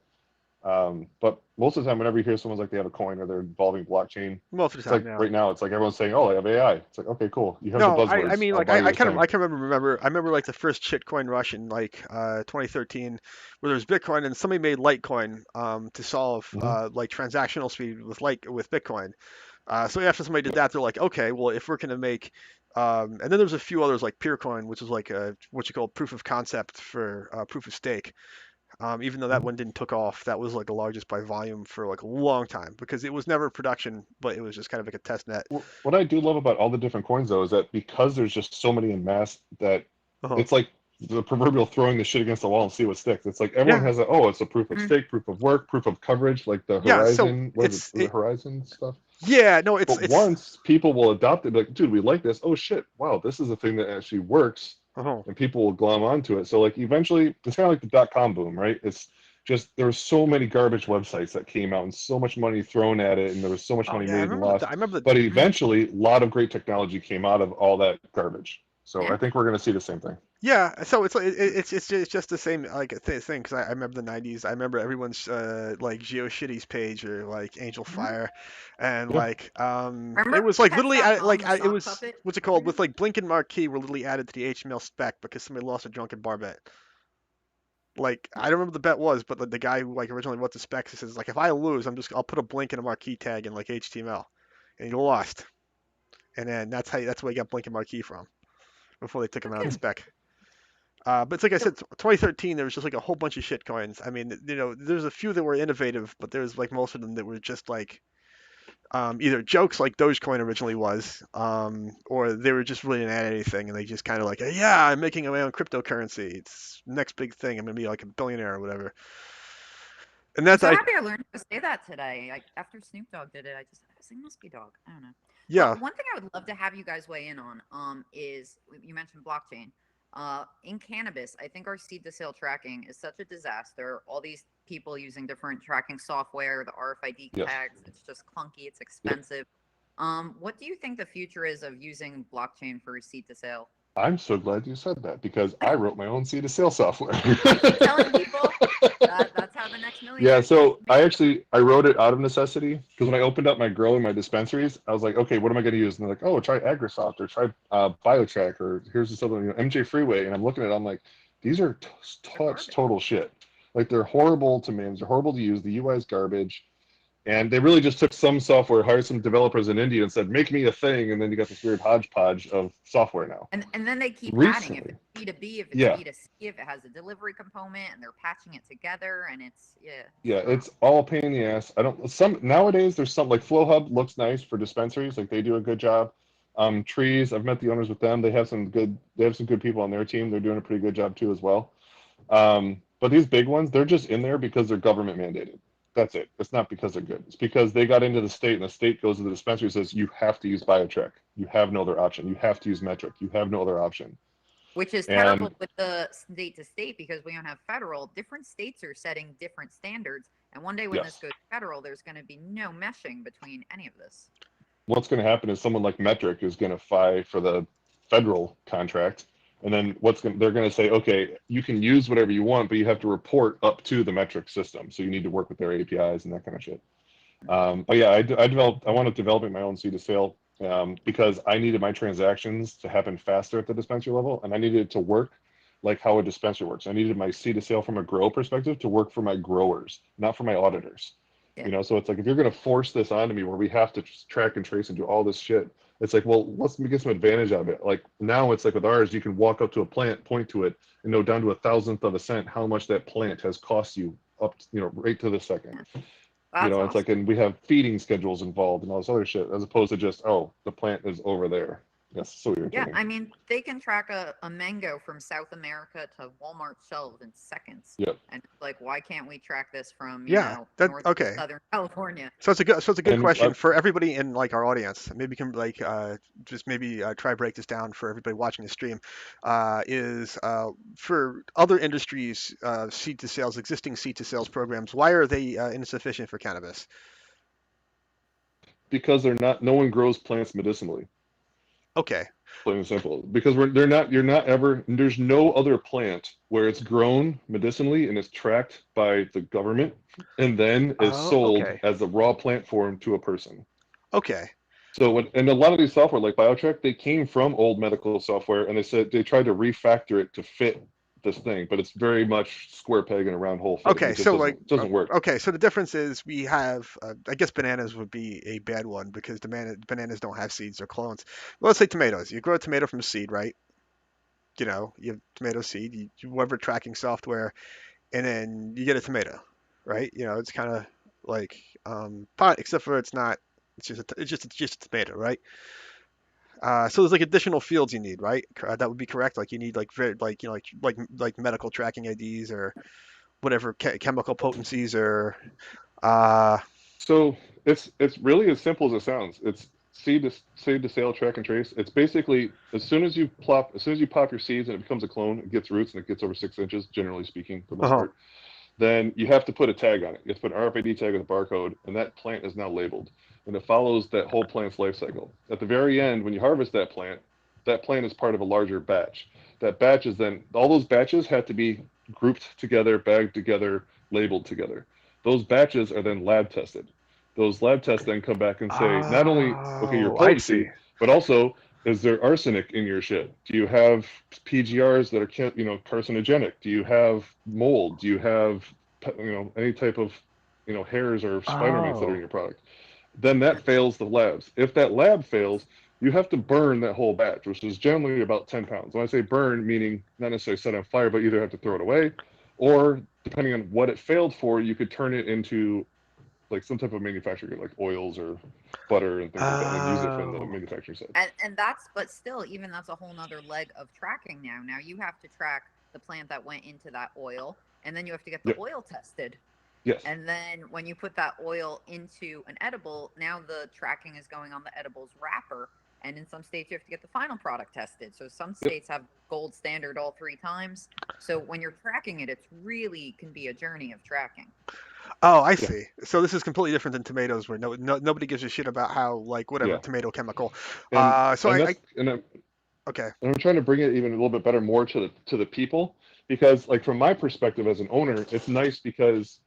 But most of the time, whenever you hear someone's like they have a coin or they're involving blockchain, Most of the it's like time, yeah. right now, it's like everyone's saying, "Oh, I have AI." It's like, okay, cool. You have the No, I buzzwords. mean I'll like buy your thing. I can remember I remember like the first shitcoin rush in like 2013 where there was Bitcoin and somebody made Litecoin to solve Hmm. like transactional speed with Bitcoin. So after somebody did that, they're like, okay, well if we're gonna make and then there's a few others like Peercoin, which is like what you call proof of concept for proof of stake. Even though that one didn't took off, that was like the largest by volume for like a long time because it was never production, but it was just kind of like a test net. What I do love about all the different coins, though, is that because there's just so many in mass, that Uh-huh. it's like the proverbial throwing the shit against the wall and see what sticks. It's like everyone Yeah, has a, oh, it's a proof of Mm. stake, proof of work, proof of coverage, like the yeah. So Horizon, what is it, the Horizon stuff. yeah, no, But it's once people will adopt it, be like, dude, we like this. Oh shit, wow, this is a thing that actually works, uh-huh. and people will glom onto it. So like eventually, it's kind of like the .com boom, right? It's just there were so many garbage websites that came out and so much money thrown at it, and there was so much Oh money yeah, made and lost. I remember the But Mm. eventually, a lot of great technology came out of all that garbage. So Yeah. I think we're going to see the same thing. yeah. So it's just the same like thing because I remember the '90s. I remember everyone's like GeoShitty's page or like Angel Mhm. Fire, and Yeah. like it Remember was like literally pets.com, the it sock was puppet what's it called with thing? like Blink and Marquee were literally added to the HTML spec because somebody lost a drunken bar bet. Like I don't remember the bet was, but the guy who like originally wrote the specs he says like if I lose, I'll put a Blink and a Marquee tag in like HTML, and he lost, and then that's where he got Blink and Marquee from before they took him out of the Okay. spec. But it's like I So said, 2013 there was just like a whole bunch of shit coins. I mean, there's a few that were innovative, but there's like most of them that were just like either jokes like Dogecoin originally was, or they were just really didn't add anything, and they just kind of like, yeah, I'm making my own cryptocurrency. It's next big thing. I'm gonna be like a billionaire or whatever. And I'm that's so like, happy I learned to say that today. After Snoop Dogg did it, I was like, must be dog. I don't know. yeah, But one thing I would love to have you guys weigh in on is you mentioned blockchain. In cannabis, I think our seed to sale tracking is such a disaster. All these people using different tracking software, the RFID Yes. tags, it's just clunky, it's Yep. expensive. What do you think the future is of using blockchain for seed to sale? I'm so glad you said that because I wrote my own seed to sale software. I keep telling people that's how the next Yeah, millionaire's gonna so I wrote it out of necessity because when I opened up my grow and my dispensaries, I was like, okay, what am I going to use? And they're like, oh, try AgriSoft or try BioTrack or here's this other, MJ Freeway. And I'm looking at it, I'm like, these are They're garbage. total shit. Like they're horrible to manage, they're horrible to use. The UI is garbage. And they really just took some software, hired some developers in India and said, make me a thing. And then you got this weird hodgepodge of software now. And then they keep adding if Recently, it's B2B, if it's yeah, B2C, if it has a delivery component, and they're patching it together, and it's yeah, rough. it's all a pain in the ass. I don't some nowadays there's some like Flow Hub looks nice for dispensaries, like they do a good job. Trees, I've met the owners with them. They have some good people on their team. They're doing a pretty good job too as well. But these big ones, they're just in there because they're government mandated. That's it. It's not because they're good. It's because they got into the state and the state goes to the dispensary and says you have to use BioTrack. You have no other option. You have to use Metric. You have no other option. Which is And terrible with the state to state because we don't have federal. Different states are setting different standards, and one day when this yes, goes federal, there's going to be no meshing between any of this. what's going to happen is someone like Metric is going to fight for the federal contract, and then they're going to say, okay, you can use whatever you want, but you have to report up to the Metric system. So you need to work with their APIs and that kind of shit. But yeah, I wound up developing my own seed to sale because I needed my transactions to happen faster at the dispensary level, and I needed it to work like how a dispensary works. I needed my seed to sale from a grow perspective to work for my growers, not for my auditors. Yeah. So it's like if you're going to force this onto me where we have to track and trace and do all this shit, it's like, well, let's get some advantage out of it. Like now it's like with ours, you can walk up to a plant, point to it, and know down to a thousandth of a cent how much that plant has cost you up, right to the second. That's It's like, awesome. and we have feeding schedules involved and all this other shit, as opposed to just, oh, the plant is over there. That's so Yeah, irritating. I mean, they can track a mango from South America to Walmart shelves in seconds. Yep. And it's like, why can't we track this from, yeah, that north okay. southern California? So it's a good And question for everybody in like our audience. Maybe you can like just maybe try break this down for everybody watching the stream. Is for other industries, seed to sales, existing seed to sales programs, why are they insufficient for cannabis? because no one grows plants medicinally. Okay. Plain and simple. Because you're not ever, there's no other plant where it's grown medicinally and it's tracked by the government and then is Oh, sold okay. as a raw plant form to a person. Okay. So and a lot of these software like BioTrack, they came from old medical software and they said they tried to refactor it to fit this thing, but it's very much square peg and a round hole fitting. Okay, It just so like, doesn't work. okay, so the difference is we have, I guess bananas would be a bad one because bananas don't have seeds or clones. Well, let's say tomatoes. You grow a tomato from seed, right? You have tomato seed, you whatever tracking software, and then you get a tomato, right? It's kind of like pot, except for it's not. It's just a tomato, right? So there's like additional fields you need, right? That would be correct. Like you need like very like like medical tracking IDs or whatever chemical potencies or uh So it's really as simple as it sounds. It's seed to sale, track and trace. It's basically as soon as you pop your seeds and it becomes a clone, it gets roots and it gets over 6 inches, generally speaking, for the most uh-huh. part. Then you have to put a tag on it. You have to put an RFID tag with a barcode, and that plant is now labeled, and it follows that whole plant's life cycle. At the very end, when you harvest that plant is part of a larger batch. That batch is then all those batches have to be grouped together, bagged together, labeled together. Those batches are then lab tested. Those lab tests then come back and say not only okay you're Oh, I see. potency, but also is there arsenic in your shit? Do you have PGRs that are carcinogenic? Do you have mold? Do you have any type of hairs or spider mites that are in Oh. your product? Then that fails the labs. If that lab fails, you have to burn that whole batch, which is generally about 10 pounds. When I say burn, meaning not necessarily set on fire, but you either have to throw it away, or depending on what it failed for, you could turn it into like some type of manufacturing, like oils or butter and things like that, and then use it from the Oh. manufacturing side. And that's, but still, even that's a whole nother leg of tracking now. Now you have to track the plant that went into that oil, and then you have to get the Yep. oil tested. Yes. And then when you put that oil into an edible, now the tracking is going on the edible's wrapper. And in some states, you have to get the final product tested. So some states have gold standard all 3 times. So when you're tracking it, it's really can be a journey of tracking. Oh, I Yeah. see. So this is completely different than tomatoes, where nobody gives a shit about how like whatever Yeah. tomato chemical. And So and I that's and I'm, okay. and I'm trying to bring it even a little bit better more to the people because like from my perspective as an owner, it's nice because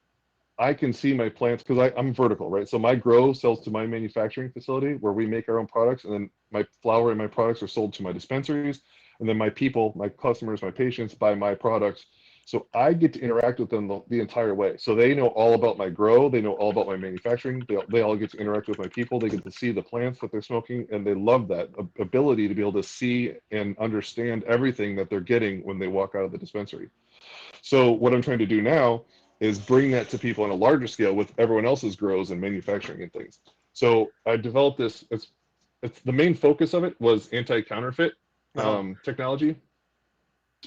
I can see my plants because I'm vertical, right? So my grow sells to my manufacturing facility where we make our own products, and then my flower and my products are sold to my dispensaries, and then my people, my customers, my patients buy my products. So I get to interact with them the entire way. So they know all about my grow, they know all about my manufacturing. They all get to interact with my people. They get to see the plants that they're smoking, and they love that ability to be able to see and understand everything that they're getting when they walk out of the dispensary. So what I'm trying to do now is bring that to people on a larger scale with everyone else's grows and manufacturing and things. So I developed this. It's the main focus of it was anti-counterfeit Uh-huh. technology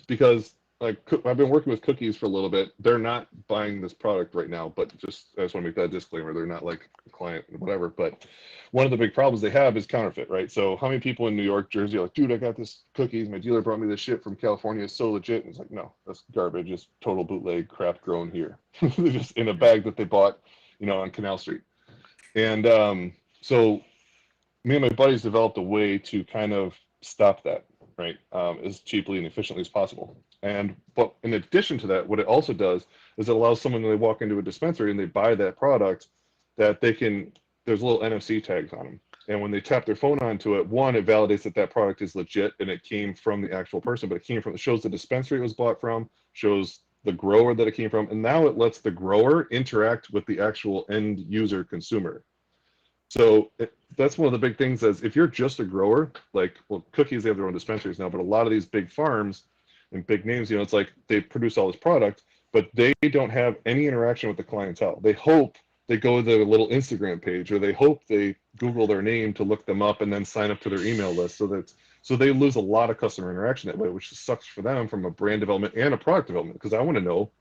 because like I've been working with cookies for a little bit. They're not buying this product right now, but just I just want to make that disclaimer. They're not like a client or whatever. But one of the big problems they have is counterfeit, right? So how many people in New York, Jersey are like, dude, I got this cookies. My dealer brought me this shit from California. It's so legit. And it's like, no, that's garbage. It's total bootleg crap grown here. They're just in a bag that they bought, on Canal Street. And so me and my buddies developed a way to kind of stop that, right, as cheaply and efficiently as possible. But in addition to that, what it also does is it allows someone when they walk into a dispensary and they buy that product that there's little NFC tags on them. And when they tap their phone onto it, one, it validates that that product is legit and it came from the actual person, but it shows the dispensary it was bought from, shows the grower that it came from, and now it lets the grower interact with the actual end user consumer. So that's one of the big things is if you're just a grower, like, well, cookies, they have their own dispensaries now, but a lot of these big farms and big names, it's like they produce all this product, but they don't have any interaction with the clientele. They hope they go to their little Instagram page or they hope they Google their name to look them up and then sign up to their email list. So they lose a lot of customer interaction that way, which sucks for them from a brand development and a product development because I want to know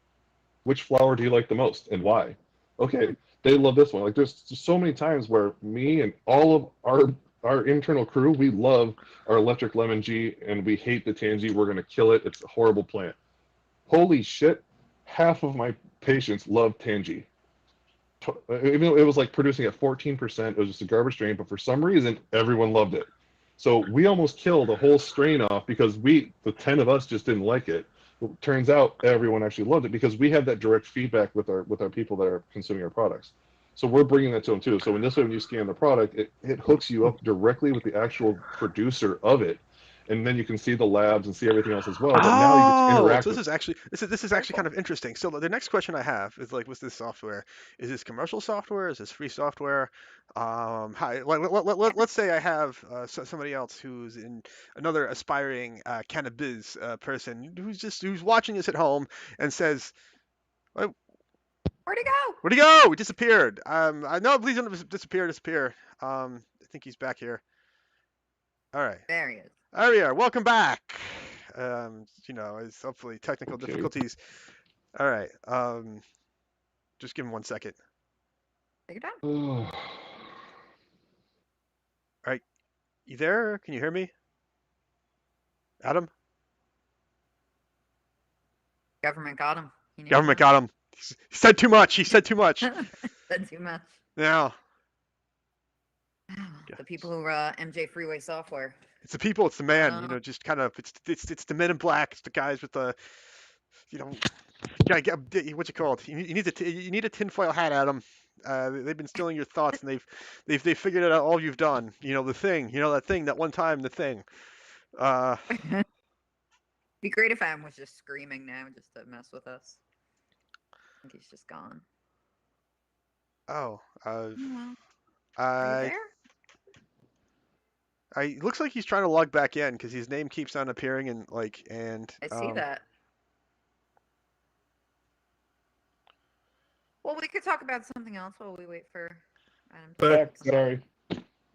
which flower do you like the most and why? Okay, they love this one. Like there's so many times where me and all of our internal crew, we love our electric lemon G and we hate the Tangy. We're gonna kill it. It's a horrible plant. Holy shit! Half of my patients love Tangy. Even though it was like producing at 14%, it was just a garbage strain, but for some reason everyone loved it. So we almost killed a whole strain off because the 10 of us just didn't like it. It turns out everyone actually loved it because we had that direct feedback with our people that are consuming our products. So we're bringing that to them too. So when you scan the product, it hooks you up directly with the actual producer of it, and then you can see the labs and see everything else as well. But now you get to interact. So this is actually kind of interesting. So the next question I have is like, with this software, is this commercial software? Is this free software? Let's say I have somebody else who's in another aspiring cannabis person who's watching this at home and says, "Where'd Where'd he go? he go? He disappeared." I know, please don't disappear. I think he's back here. All right. There he is. There we are. Welcome back. It's hopefully technical difficulties. All right. Just give him 1 second. Take it down. All right. You there? Can you hear me? Adam? Government got him. He needed Government got him. He said too much. He said too much. Said too much. Now, The people who MJ Freeway software. it's the people, it's the man, just kind of, it's the men in black, it's the guys with the, what's it called? You need a tinfoil hat, Adam. They've been stealing your thoughts, and they've figured out all you've done. The thing, that one time, the thing. Be great if Adam was just screaming now just to mess with us. I think he's just gone. Oh, Are you I there? looks like he's trying to log back in because his name keeps on appearing and I see that. Well, we could talk about something else while we wait for Adam. Sorry.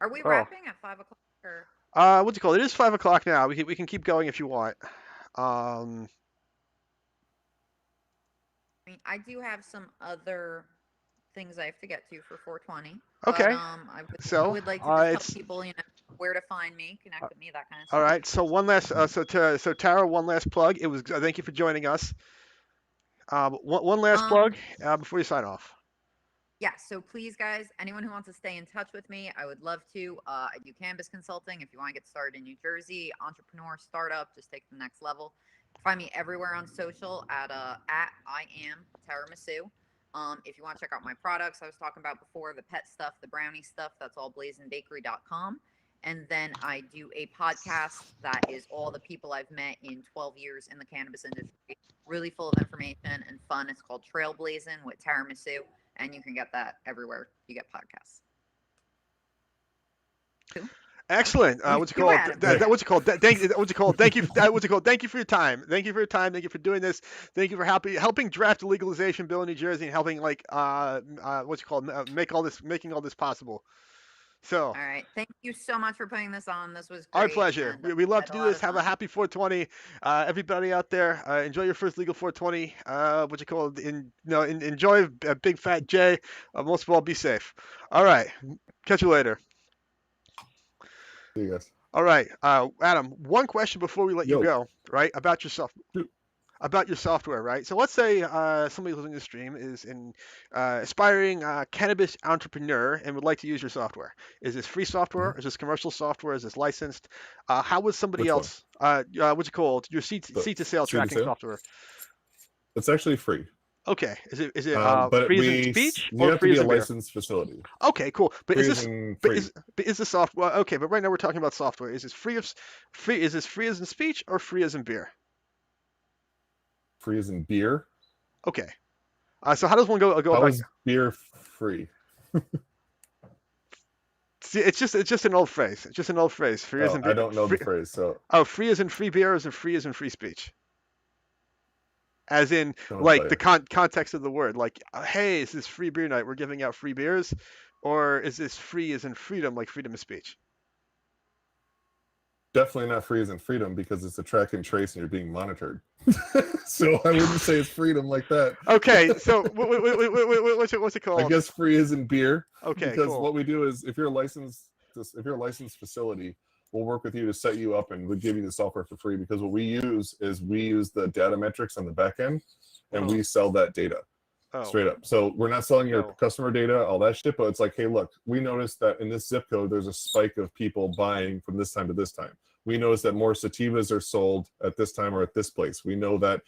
Are we Oh. wrapping at 5 o'clock? Or... What's it called? It is 5 o'clock now. We can keep going if you want. I mean, I do have some other things I have to get to for 420. Okay. But, I would like to just tell people, where to find me, connect with me, that kind of stuff. All right. So one last, so Tara, one last plug. It was thank you for joining us. One last plug before you sign off. Yeah, so please, guys, anyone who wants to stay in touch with me, I would love to. I do cannabis consulting. If you want to get started in New Jersey, entrepreneur, startup, just take the next level. Find me everywhere on social at I am Tiramisu. If you want to check out my products I was talking about before, the pet stuff, the brownie stuff, that's all blazinbakery.com. And then I do a podcast that is all the people I've met in 12 years in the cannabis industry. Really full of information and fun. It's called Trailblazing with Tiramisu. And you can get that everywhere you get podcasts. Cool. Excellent. What's it called? Thank you for your time. Thank you for your time. Thank you for doing this. Thank you for helping draft the legalization bill in New Jersey and helping making all this possible. So. All right. Thank you so much for putting this on. This was great. Our pleasure. We love to do this. Have a happy 420. Everybody out there, enjoy your first legal 420. Enjoy a big fat J. Most of all, be safe. All right. Catch you later. See you guys. All right. Adam, one question before we let you go, right? About yourself. About your software, right? So let's say somebody listening to the stream is an aspiring cannabis entrepreneur and would like to use your software. Is this free software? Mm-hmm. Is this commercial software? Is this licensed? How would somebody else? What's it called? Your seat to sale tracking software. It's actually free. Okay. Is it but free as in speech you or have free to as be in a beer? licensed facility. Okay, cool. But free is the software okay? But right now we're talking about software. Is this free? Is this free as in speech or free as in beer? Free as in beer. Okay. So how does one go How about is beer free? See, it's just an old phrase. It's just an old phrase. Free as in beer. I don't know the phrase. So. Oh, free as in free beer, as in free speech. As in, like the context of the word. Like, hey, is this free beer night? We're giving out free beers, or is this free as in freedom, like freedom of speech? Definitely not free as in freedom because it's a track and trace and you're being monitored. So I wouldn't say it's freedom like that. Okay, so what's it called? I guess free as in beer. Okay, because cool. what we do is if you're a licensed facility, we'll work with you to set you up and we'll give you the software for free because what we use is the data metrics on the back end and we sell that data. Oh. Straight up. So we're not selling your Oh. customer data, all that shit, but it's like, hey, look, we noticed that in this zip code, there's a spike of people buying from this time to this time. We noticed that more sativas are sold at this time or at this place. We know that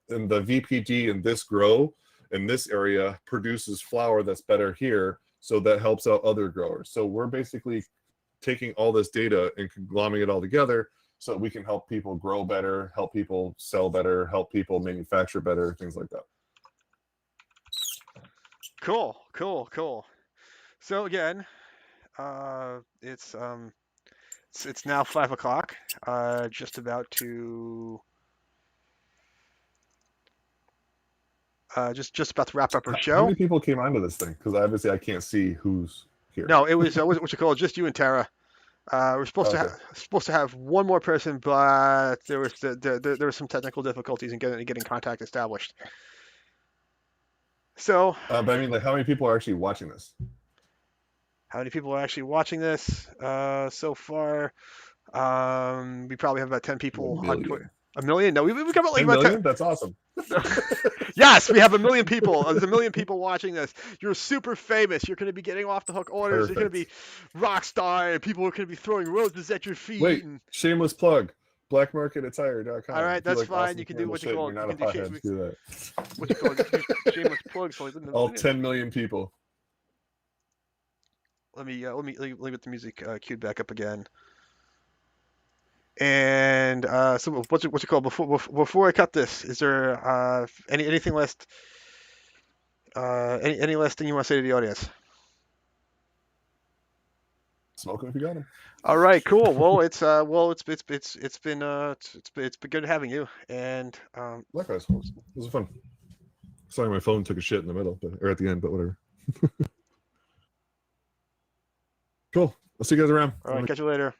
in the VPG in this grow in this area produces flower that's better here. So that helps out other growers. So we're basically taking all this data and conglomerating it all together so that we can help people grow better, help people sell better, help people manufacture better, things like that. Cool. So again, it's now 5 o'clock. Just about to just about to wrap up our How show. many people came onto this thing? Because obviously I can't see who's here. No, it was what you call it, just you and Tara. We're supposed to have one more person, but there were some technical difficulties in getting contact established. So, But I mean, like, how many people are actually watching this? how many people are actually watching this so far? We probably have about 10 people on Twitter. A million? No, we got like 10 about 10. million? That's awesome. Yes, we have 1 million people. There's 1 million people watching this. You're super famous. You're going to be getting off the hook orders. You're going to be rock star, and people are going to be throwing roses at your feet. Wait, shameless plug. Blackmarketattire.com. All right, If you that's like fine. awesome You can do cannabis what you shit, call- You're not you a can do pothead. shameless- Do that. What you call it? Shameless plug. So All 10 million people. let me get the music queued back up again. And so what's it called? Before I cut this, is there anything last any last thing you want to say to the audience? Smoke them if you got them. All right, cool. Well, it's been good having you, and Likewise. It was fun. Sorry, my phone took a shit in the middle, or at the end, but whatever. Cool. I'll see you guys around. all right, catch you later.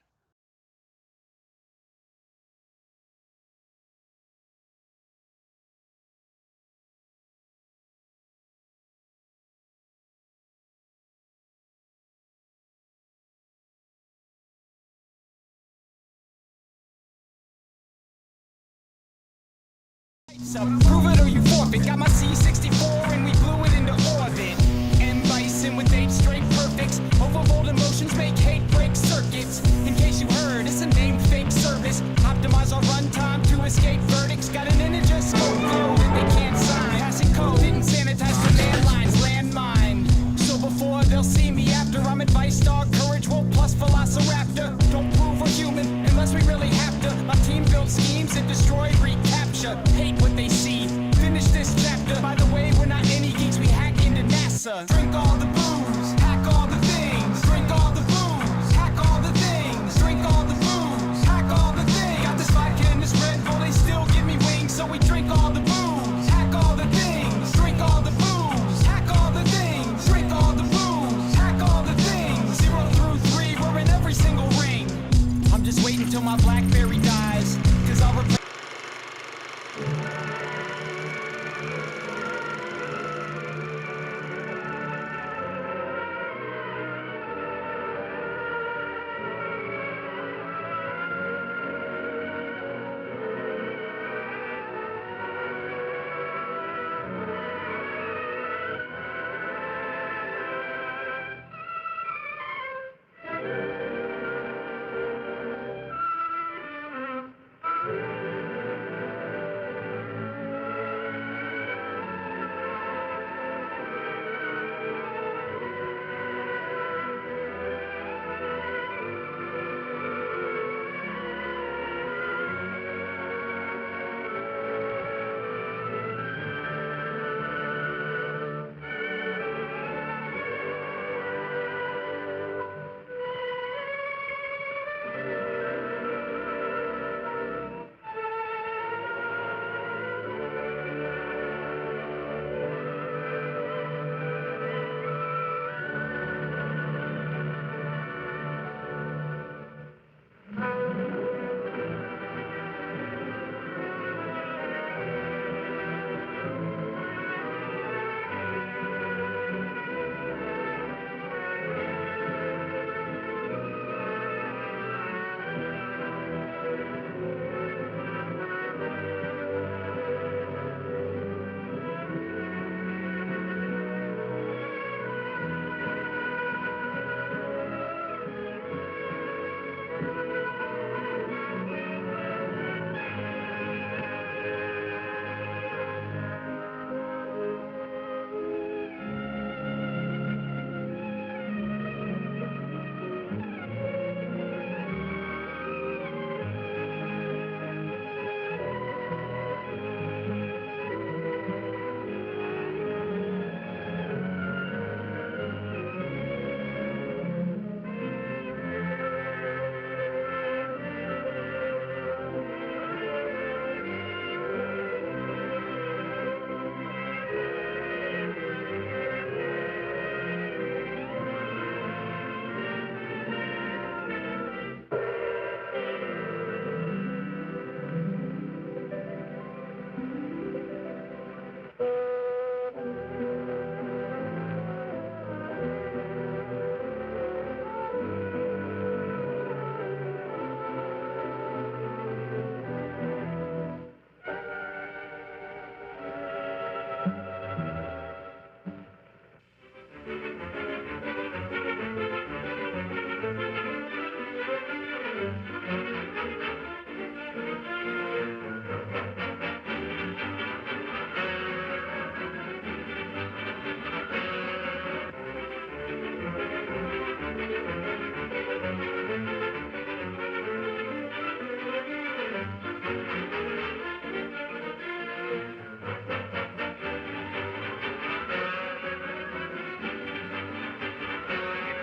So prove it or you forfeit. Got my C64 and we blew it into orbit. And bison with 8 straight perfects. Overbold emotions make hate break circuits. In case you heard, it's a name fake service. Optimize our runtime to escape verdicts. Got an integer scope flow that they can't sign. Passing code, didn't sanitize the landlines, landmine. So before they'll see me after, I'm advice star, courage, woke plus velociraptor. Don't prove we're human unless we really have to. My team built schemes that destroy, recapture. Hate what they see. Finish this chapter. By the way, we're not any geeks, we hack into NASA. Drink all the booze, hack all the things. Drink all the booze, hack all the things. Drink all the booze, hack all the things. Got this vodka and this Red Bull, they still give me wings, so we drink all the booze. Hack all the things. Drink all the booze, hack all the things. Drink all the booze, hack all the things. 0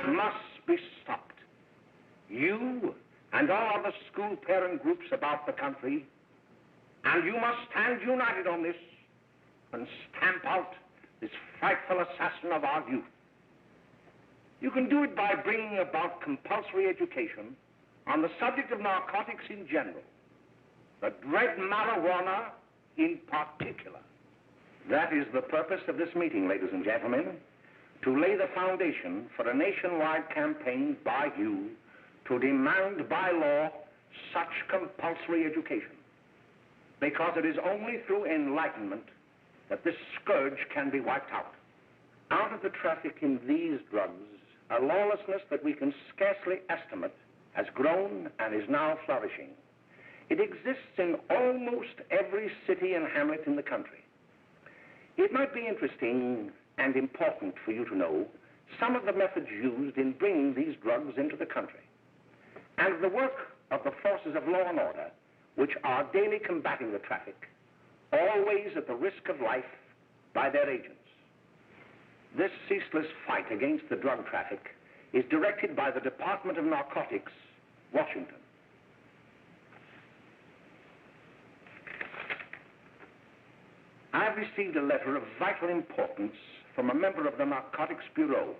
must be stopped. You and all other school parent groups about the country, and you must stand united on this and stamp out this frightful assassin of our youth. You can do it by bringing about compulsory education on the subject of narcotics in general, the dread marijuana in particular. That is the purpose of this meeting, ladies and gentlemen, to lay the foundation for a nationwide campaign by you to demand by law such compulsory education. Because it is only through enlightenment that this scourge can be wiped out. Out of the traffic in these drugs, a lawlessness that we can scarcely estimate has grown and is now flourishing. It exists in almost every city and hamlet in the country. It might be interesting and important for you to know some of the methods used in bringing these drugs into the country, and the work of the forces of law and order, which are daily combating the traffic, always at the risk of life by their agents. This ceaseless fight against the drug traffic is directed by the Department of Narcotics, Washington. I've received a letter of vital importance from a member of the Narcotics Bureau.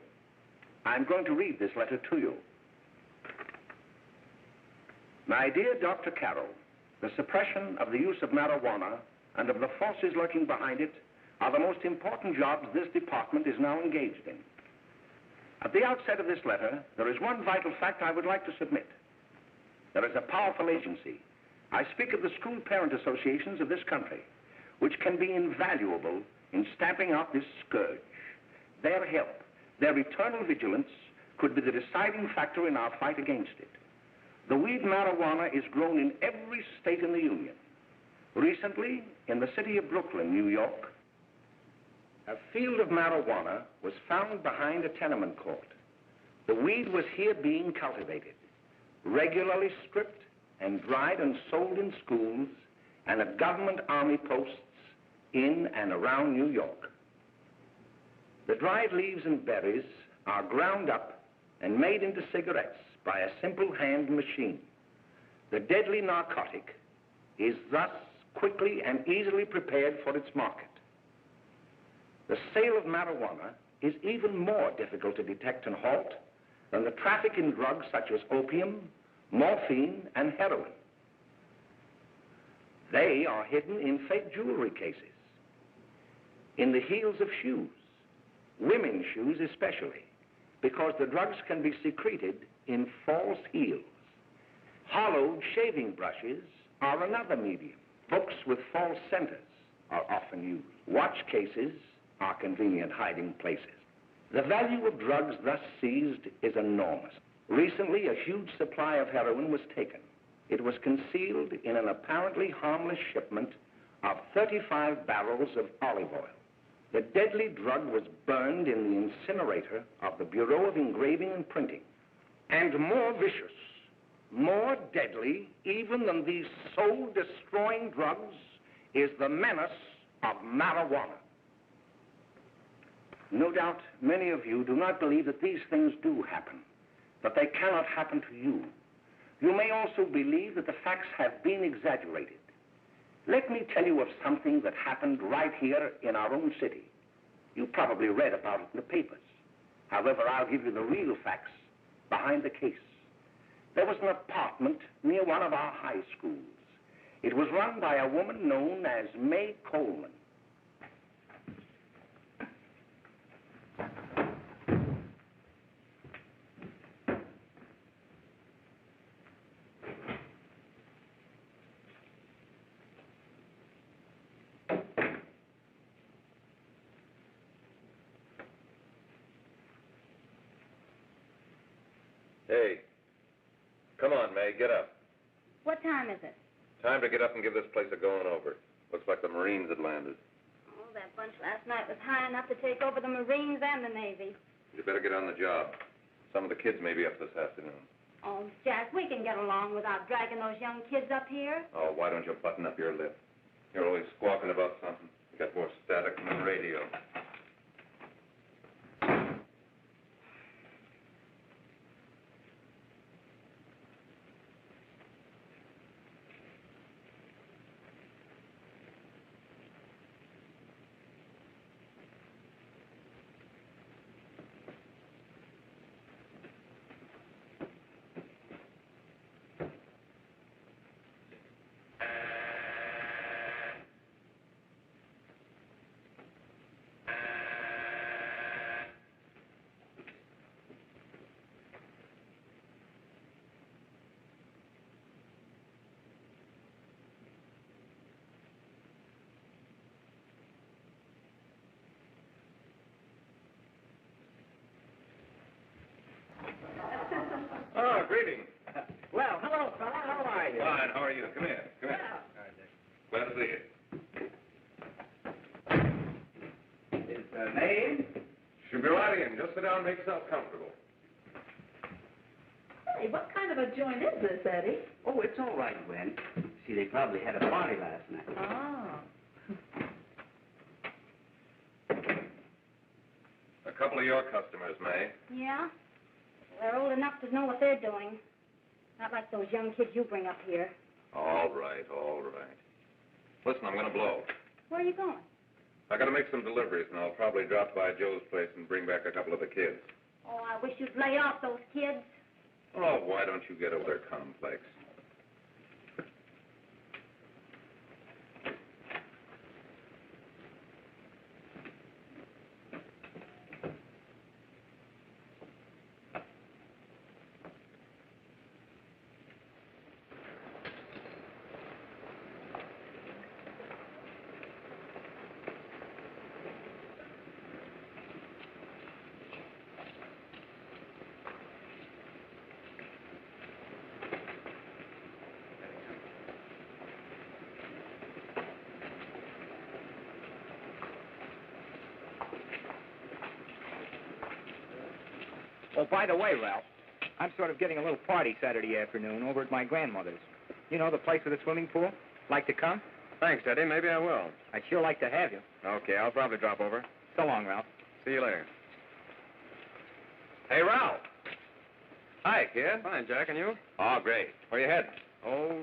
I'm going to read this letter to you. My dear Dr. Carroll, the suppression of the use of marijuana and of the forces lurking behind it are the most important jobs this department is now engaged in. At the outset of this letter, there is one vital fact I would like to submit. There is a powerful agency. I speak of the school parent associations of this country, which can be invaluable in stamping out this scourge. Their help, their eternal vigilance, could be the deciding factor in our fight against it. The weed marijuana is grown in every state in the Union. Recently, in the city of Brooklyn, New York, a field of marijuana was found behind a tenement court. The weed was here being cultivated, regularly stripped and dried and sold in schools and at government army posts in and around New York. The dried leaves and berries are ground up and made into cigarettes by a simple hand machine. The deadly narcotic is thus quickly and easily prepared for its market. The sale of marijuana is even more difficult to detect and halt than the traffic in drugs such as opium, morphine, and heroin. They are hidden in fake jewelry cases, in the heels of shoes, women's shoes especially, because the drugs can be secreted in false heels. Hollowed shaving brushes are another medium. Books with false centers are often used. Watch cases are convenient hiding places. The value of drugs thus seized is enormous. Recently, a huge supply of heroin was taken. It was concealed in an apparently harmless shipment of 35 barrels of olive oil. The deadly drug was burned in the incinerator of the Bureau of Engraving and Printing. And more vicious, more deadly, even than these soul-destroying drugs, is the menace of marijuana. No doubt many of you do not believe that these things do happen, that they cannot happen to you. You may also believe that the facts have been exaggerated. Let me tell you of something that happened right here in our own city. You probably read about it in the papers. However, I'll give you the real facts behind the case. There was an apartment near one of our high schools. It was run by a woman known as May Coleman. Hey, come on, May, get up. What time is it? Time to get up and give this place a going over. Looks like the Marines had landed. Oh, that bunch last night was high enough to take over the Marines and the Navy. You better get on the job. Some of the kids may be up this afternoon. Oh, Jack, we can get along without dragging those young kids up here. Oh, why don't you button up your lip? You're always squawking about something. You got more static than the radio. greetings. Well, hello, fella. How are you? Fine, how are you? Come here. Come here. Glad to see you. Is the name? Should be right in. Just sit down and make yourself comfortable. Hey, what kind of a joint is this, Eddie? Oh, it's all right, Gwen. See, they probably had a party last night. Oh. A couple of your customers, May. Yeah? They're old enough to know what they're doing. Not like those young kids you bring up here. All right, all right. Listen, I'm going to blow. Where are you going? I got to make some deliveries, and I'll probably drop by Joe's place and bring back a couple of the kids. Oh, I wish you'd lay off those kids. Oh, why don't you get over their complex? Oh, by the way, Ralph, I'm sort of getting a little party Saturday afternoon over at my grandmother's. You know, the place with the swimming pool? Like to come? Thanks, Eddie. Maybe I will. I'd sure like to have you. Okay, I'll probably drop over. So long, Ralph. See you later. Hey, Ralph. Hi, kid. Fine, Jack, and you? Oh, great. Where you heading? Oh.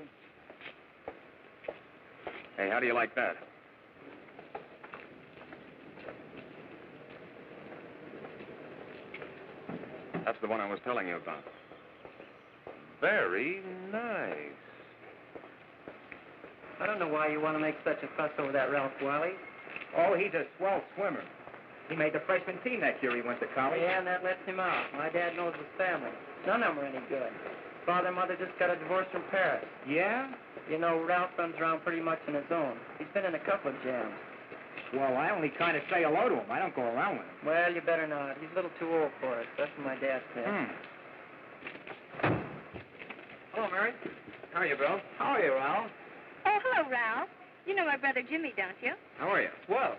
Hey, how do you like that? That's the one I was telling you about. Very nice. I don't know why you want to make such a fuss over that Ralph Wiley. Oh, he's a swell swimmer. He made the freshman team that year he went to college. Yeah, and that lets him out. My dad knows his family. None of them are any good. Father and mother just got a divorce from Paris. Yeah? You know, Ralph runs around pretty much on his own. He's been in a couple of jams. Well, I only kind of say hello to him. I don't go around with him. Well, you better not. He's a little too old for it. That's what my dad said. Hello, Mary. How are you, Bill? How are you, Ralph? Oh, hello, Ralph. You know my brother Jimmy, don't you? How are you? Well,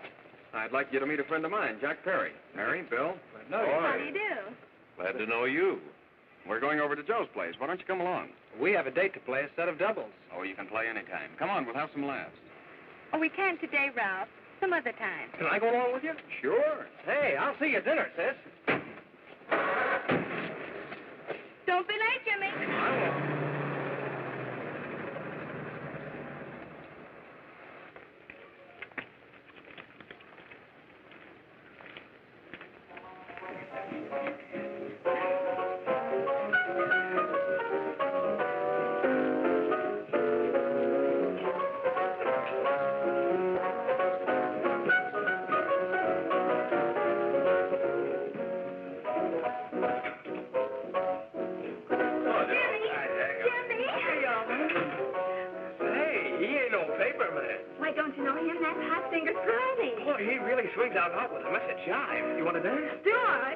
I'd like you to meet a friend of mine, Jack Perry. Mary, Bill. no, How do you do? Glad to know you. We're going over to Joe's place. Why don't you come along? we have a date to play, a set of doubles. Oh, you can play anytime. Come on, we'll have some laughs. Oh, we can't today, Ralph. Some other time. Can I go along with you? Sure. Hey, I'll see you at dinner, sis. Don't be late, Jimmy. I will. Why, don't you know him? That hot singer Curly. Oh, he really swings out hot with a message jive. You want to dance? Do I?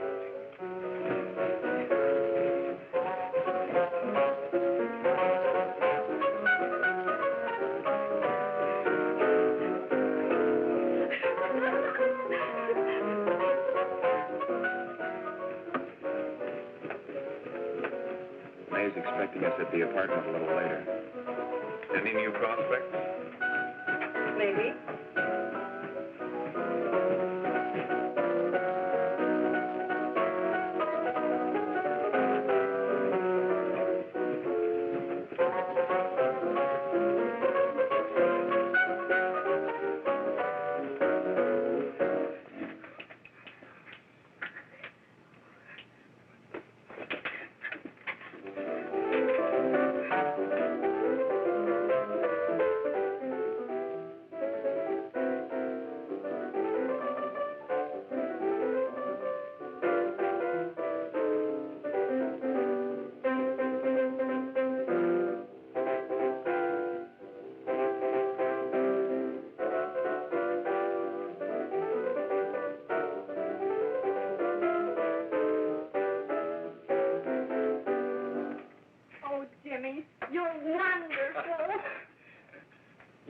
May's expecting us at the apartment a little later. Any new prospects? Maybe.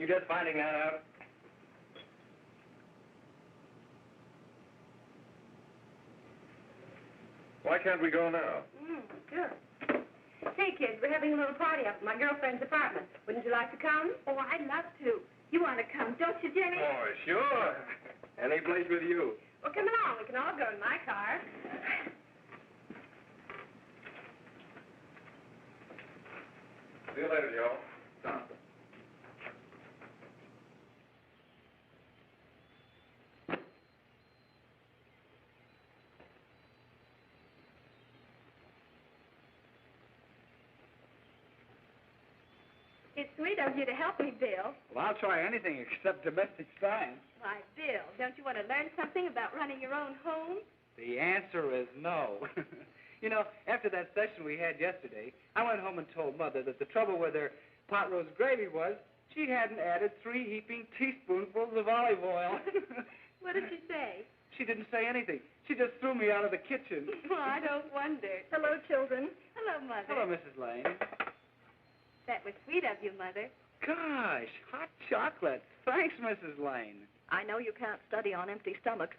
You just finding that out? Why can't we go now? Sure. Hey, kids, we're having a little party up at my girlfriend's apartment. Wouldn't you like to come? Oh, I'd love to. You want to come, don't you, Jimmy? Oh, sure. Any place with you. Well, come along. We can all go in my car. See you later, Joe. It's sweet of you to help me, Bill. Well, I'll try anything except domestic science. Why, Bill, don't you want to learn something about running your own home? The answer is no. You know, after that session we had yesterday, I went home and told Mother that the trouble with her pot roast gravy was she hadn't added 3 heaping teaspoonfuls of olive oil. What did she say? She didn't say anything. She just threw me out of the kitchen. Well, I don't wonder. Hello, children. Hello, Mother. Hello, Mrs. Lane. That was sweet of you, Mother. Gosh, hot chocolate. Thanks, Mrs. Lane. I know you can't study on empty stomachs.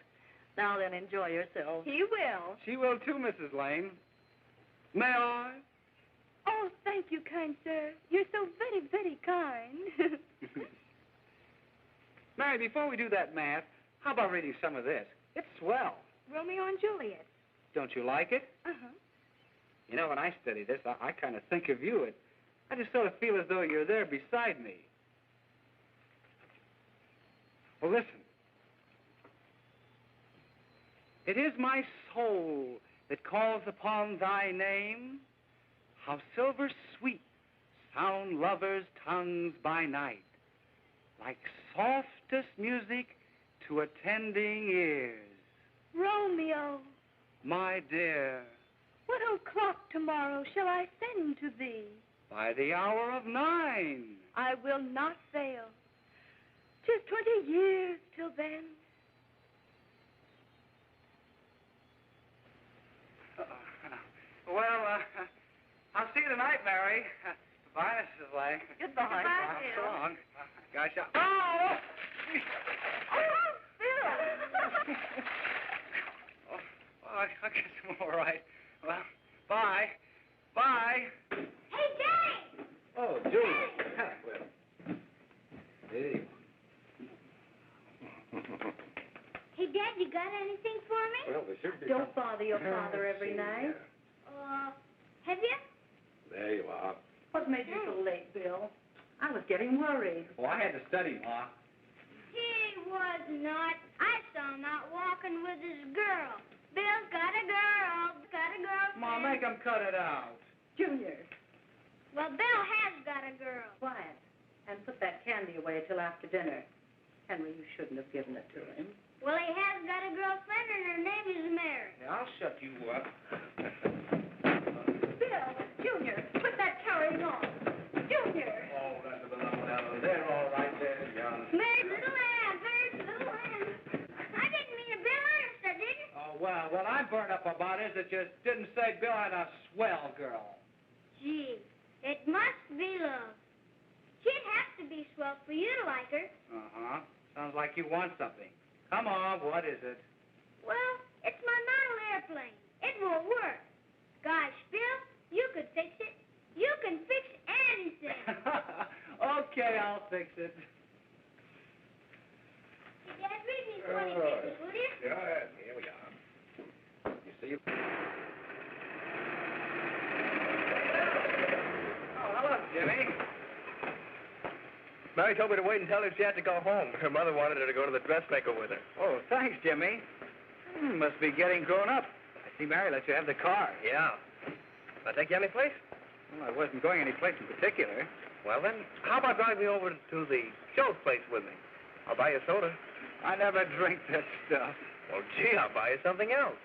Now then, enjoy yourselves. He will. She will too, Mrs. Lane. May I? Oh, thank you, kind sir. You're so very, very kind. Mary, before we do that math, how about reading some of this? It's swell. Romeo and Juliet. Don't you like it? Uh-huh. You know, when I study this, I kind of think of you. I just sort of feel as though you're there beside me. Well, listen. It is my soul that calls upon thy name. How silver sweet sound lovers' tongues by night, like softest music to attending ears. Romeo, My dear, what o'clock tomorrow shall I send to thee? by the hour of 9. I will not fail. 'Tis 20 years till then. Well, I'll see you tonight, Mary. Goodbye, Mrs. Lane. Goodbye. Goodbye, So Bill. long. Gosh, oh! Oh, Bill! Oh, I guess I'm all right. Well, bye. Bye. Hey, Jay! Oh, Julie. Hey. Hey, Dad, you got anything for me? Well, there should be Don't bother your father every See, night. Have you? There you are. What made you so late, Bill? I was getting worried. Well, I had to study, Ma. He was not. I saw him out walking with his girl. Bill's got a girl. Got a girlfriend. Ma, make him cut it out. Junior, Well, Bill has got a girl. quiet. And put that candy away till after dinner. Henry, you shouldn't have given it to him. Well, he has got a girlfriend, and her name is Mary. Yeah, I'll shut you up. Bill, Junior, put that carrying on. Junior! Oh, that's a little one. They're all right there, young. Mary's little lamb, Mary's little lamb. I didn't mean to Bill Ernest, I didn't. Oh, well, what I'm burned up about is it just didn't say Bill had a swell girl. Gee, it must be love. She'd have to be swell for you to like her. Uh-huh. Sounds like you want something. Come on, what is it? Well, it's my model airplane. It won't work. Gosh, Bill, you could fix it. You can fix anything. Okay, I'll fix it. Hey, Dad, read me 20 pages, will you? Yeah, here we are. You see? Oh, hello, Jimmy. Mary told me to wait and tell her she had to go home. Her mother wanted her to go to the dressmaker with her. Oh, thanks, Jimmy. Must be getting grown up. I see Mary let you have the car. Yeah. Can I take you any place? Well, I wasn't going any place in particular. Well, then, how about driving me over to the show's place with me? I'll buy you a soda. I never drink that stuff. Well, gee, I'll buy you something else.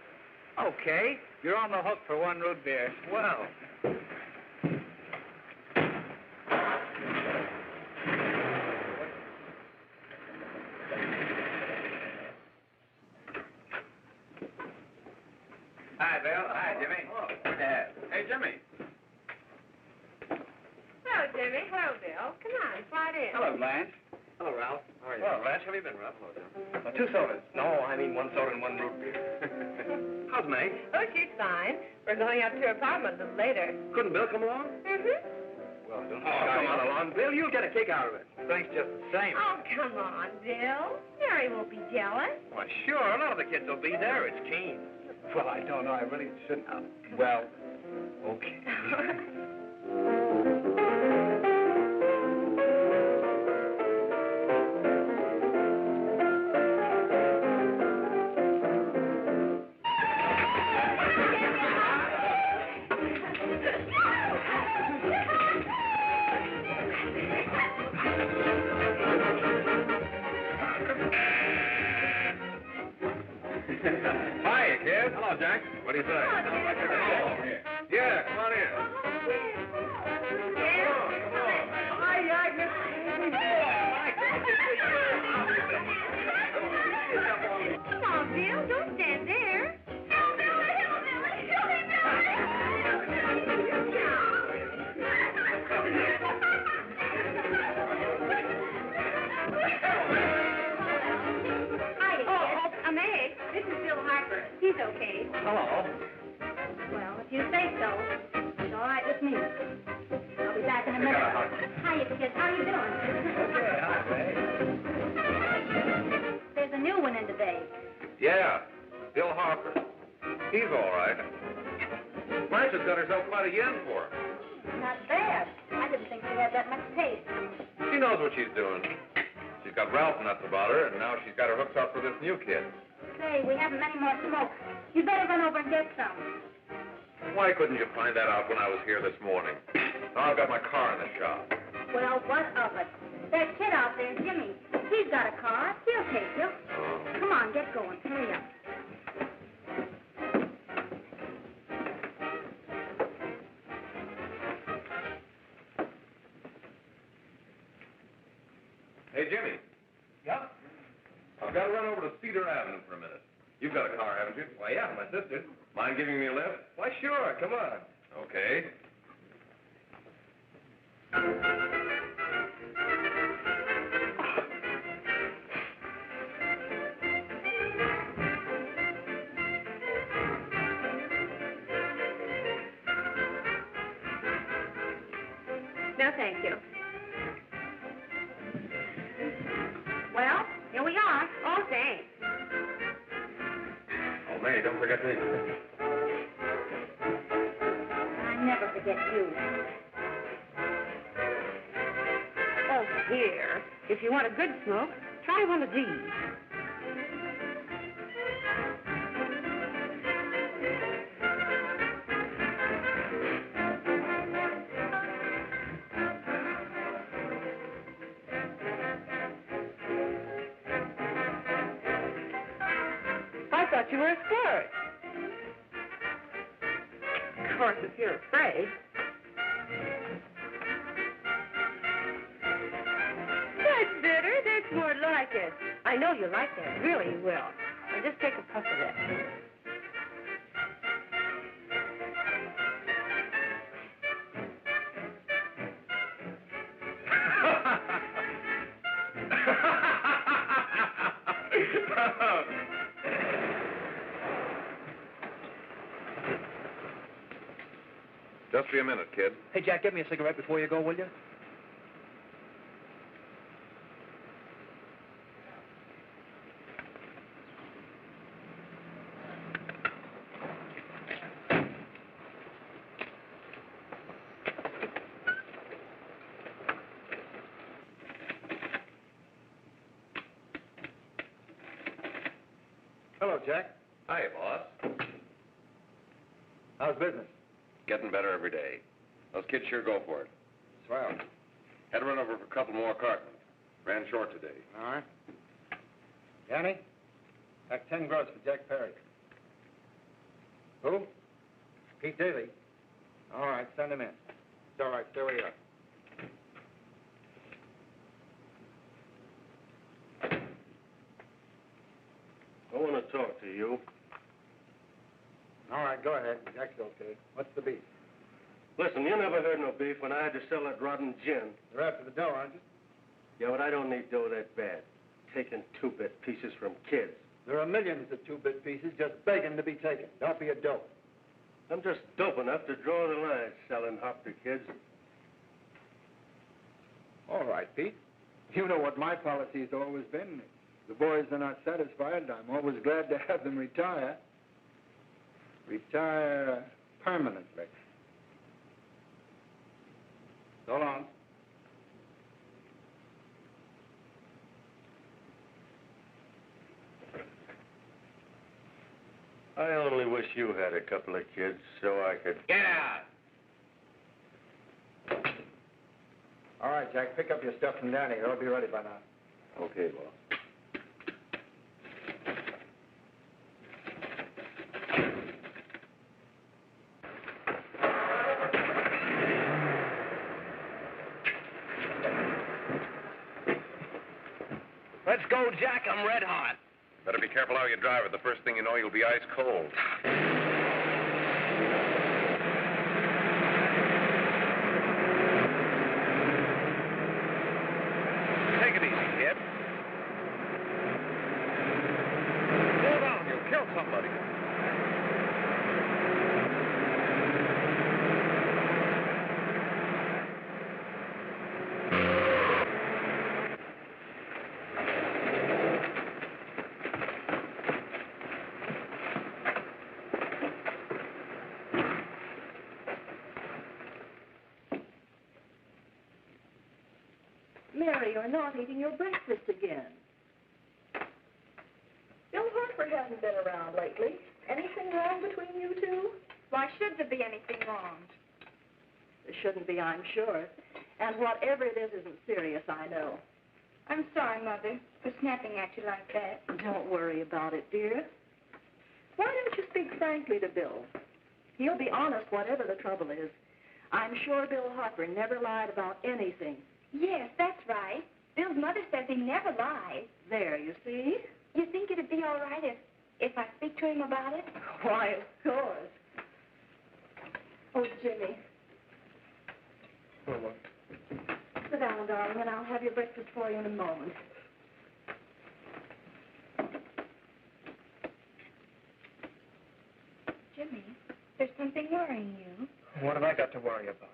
Okay, you're on the hook for 1 root beer. Well. Hi, Bill. Hi, Jimmy. Oh. Hey, Jimmy. Hello, Jimmy. Hello, Bill. Come on, slide in. Hello, Blanche. Hello, Ralph. How are you? Well, Raj, how have you been, Ralph? Hello, John. 2 sodas. No, I mean 1 soda and 1 root beer. How's May? Oh, she's fine. We're going up to her apartment a little later. Couldn't Bill come along? Mm-hmm. Well, don't come on along, Bill. You'll get a kick out of it. Thanks just the same. Oh, come on, Bill. Mary won't be jealous. Why, sure. A lot of the kids will be there. It's keen. Well, I don't know. I really shouldn't. Well, okay. Hi, kid. Hello, Jack. What do you say? Yeah, come on in. Hi, Agnes. Come on, Bill. Don't stand there. May, this is Bill Harper. He's okay. Hello. Well, if you say so, it's all right with me. I'll be back in a minute. Hiya, kids. How you doing? Okay, hi, May. There's a new one in today. Yeah, Bill Harper. He's all right. Blanche's got herself quite a yen for him. Not bad. I didn't think she had that much taste. She knows what she's doing. She's got Ralph nuts about her, and now she's got her hooks up for this new kid. Say, we haven't many more smokes. You better run over and get some. Why couldn't you find that out when I was here this morning? Now I've got my car in the shop. Well, what of it? That kid out there, Jimmy, he's got a car. He'll take you. Come on, get going. Hurry up. Hey, Jimmy. Yeah? I've got to run over to Cedar Avenue for a minute. You've got a car, haven't you? Why, yeah, my sister. Mind giving me a lift? Why, sure. Come on. Okay. No, thank you. Well, here we are. Oh, thanks. Oh, May, don't forget me. I never forget you. Oh, here. If you want a good smoke, try one of these. I thought you were a squirt. Of course, if you're afraid. That's better. That's more like it. I know you like that. Really, you will. Now just take a puff of that. Just be a minute, kid. Hey, Jack, get me a cigarette before you go, will you? Hello, Jack. Hi, boss. How's business? Getting better every day. Those kids sure go for it. Swell. Had to run over for a couple more cartons. Ran short today. All right. Danny, pack 10 gross for Jack Perry. Who? Pete Daly. All right, send him in. It's all right, stay where you are. I want to talk to you. All right, go ahead. Jack's okay. What's the beef? Listen, you never heard no beef when I had to sell that rotten gin. You're after the dough, aren't you? Yeah, but I don't need dough that bad. Taking 2-bit pieces from kids. There are millions of 2-bit pieces just begging to be taken. Don't be a dope. I'm just dope enough to draw the line selling hop to kids. All right, Pete. You know what my policy's always been. If the boys are not satisfied, I'm always glad to have them retire. Retire permanently. So long. I only wish you had a couple of kids so I could... Get out! All right, Jack, pick up your stuff from Danny. They'll be ready by now. Okay, boss. Let's go, Jack. I'm red hot. Better be careful how you drive it. The first thing you know, you'll be ice cold. Take it easy, kid. Slow down. You'll kill somebody. Mary, you're not eating your breakfast again. Bill Harper hasn't been around lately. Anything wrong between you two? Why should there be anything wrong? There shouldn't be, I'm sure. And whatever it is isn't serious, I know. I'm sorry, Mother, for snapping at you like that. Don't worry about it, dear. Why don't you speak frankly to Bill? He'll be honest whatever the trouble is. I'm sure Bill Harper never lied about anything. Yes, that's right. Bill's mother says he never lies. There, you see? You think it'd be all right if I speak to him about it? Why, of course. Oh, Jimmy. Sit down, darling, and I'll have your breakfast for you in a moment. Jimmy, there's something worrying you. What have I got to worry about?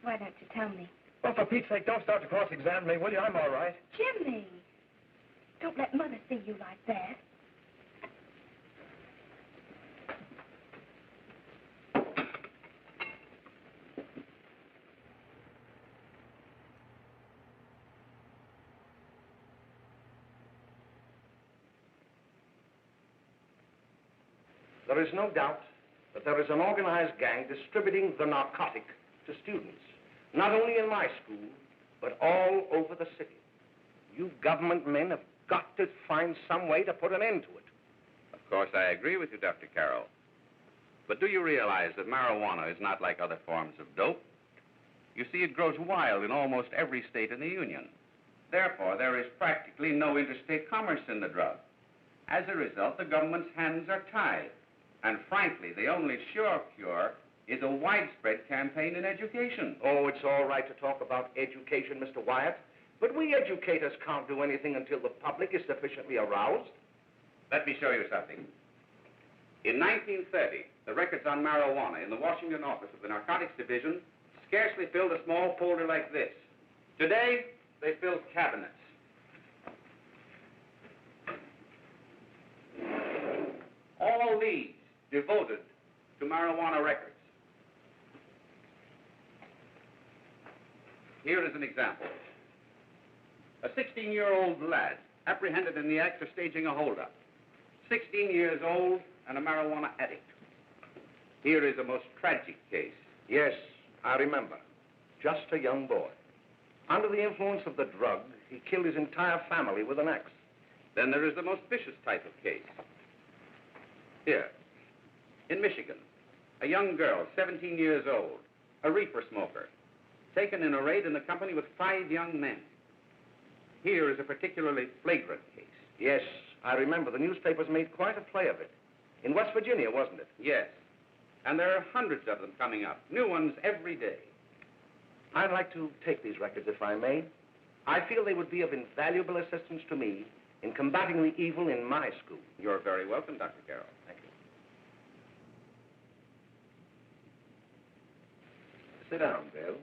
Why don't you tell me? Well, for Pete's sake, don't start to cross-examine me, will you? I'm all right. Jimmy! Don't let Mother see you like that. There is no doubt that there is an organized gang distributing the narcotic to students, not only in my school, but all over the city. You government men have got to find some way to put an end to it. Of course, I agree with you, Dr. Carroll. But do you realize that marijuana is not like other forms of dope? You see, it grows wild in almost every state in the Union. Therefore, there is practically no interstate commerce in the drug. As a result, the government's hands are tied. And frankly, the only sure cure is a widespread campaign in education. Oh, it's all right to talk about education, Mr. Wyatt, but we educators can't do anything until the public is sufficiently aroused. Let me show you something. In 1930, the records on marijuana in the Washington office of the Narcotics Division scarcely filled a small folder like this. Today, they fill cabinets. All these devoted to marijuana records. Here is an example. A 16-year-old lad apprehended in the act of staging a holdup. 16 years old and a marijuana addict. Here is a most tragic case. Yes, I remember. Just a young boy. Under the influence of the drug, he killed his entire family with an axe. Then there is the most vicious type of case. Here, in Michigan, a young girl, 17 years old, a reefer smoker, taken in a raid in the company with 5 young men. Here is a particularly flagrant case. Yes, I remember. The newspapers made quite a play of it. In West Virginia, wasn't it? Yes. And there are hundreds of them coming up, new ones every day. I'd like to take these records, if I may. I feel they would be of invaluable assistance to me in combating the evil in my school. You're very welcome, Dr. Carroll. Thank you. Sit down, Bill.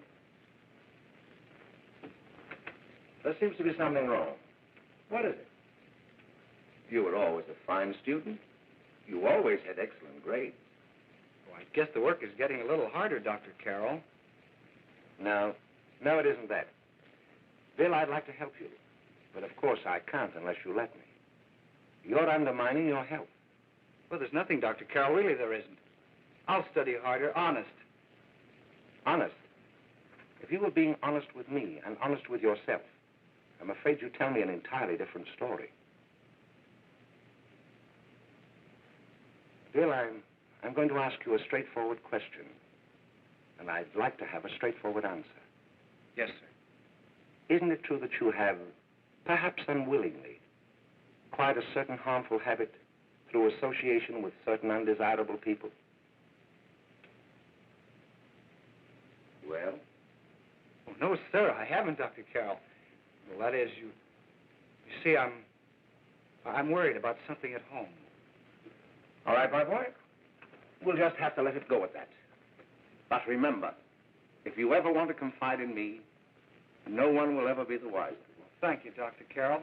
There seems to be something wrong. What is it? You were always a fine student. You always had excellent grades. Well, I guess the work is getting a little harder, Dr. Carroll. No, it isn't that. Bill, I'd like to help you. But of course I can't unless you let me. You're undermining your health. Well, there's nothing, Dr. Carroll. Really, there isn't. I'll study harder, honest. Honest? If you were being honest with me and honest with yourself, I'm afraid you'd tell me an entirely different story. Bill, I'm going to ask you a straightforward question. And I'd like to have a straightforward answer. Yes, sir. Isn't it true that you have, perhaps unwillingly, acquired a certain harmful habit through association with certain undesirable people? Well? Oh, no, sir, I haven't, Dr. Carroll. Well, that is, you see, I'm worried about something at home. All right, my boy. We'll just have to let it go at that. But remember, if you ever want to confide in me, no one will ever be the wiser. Thank you, Dr. Carroll.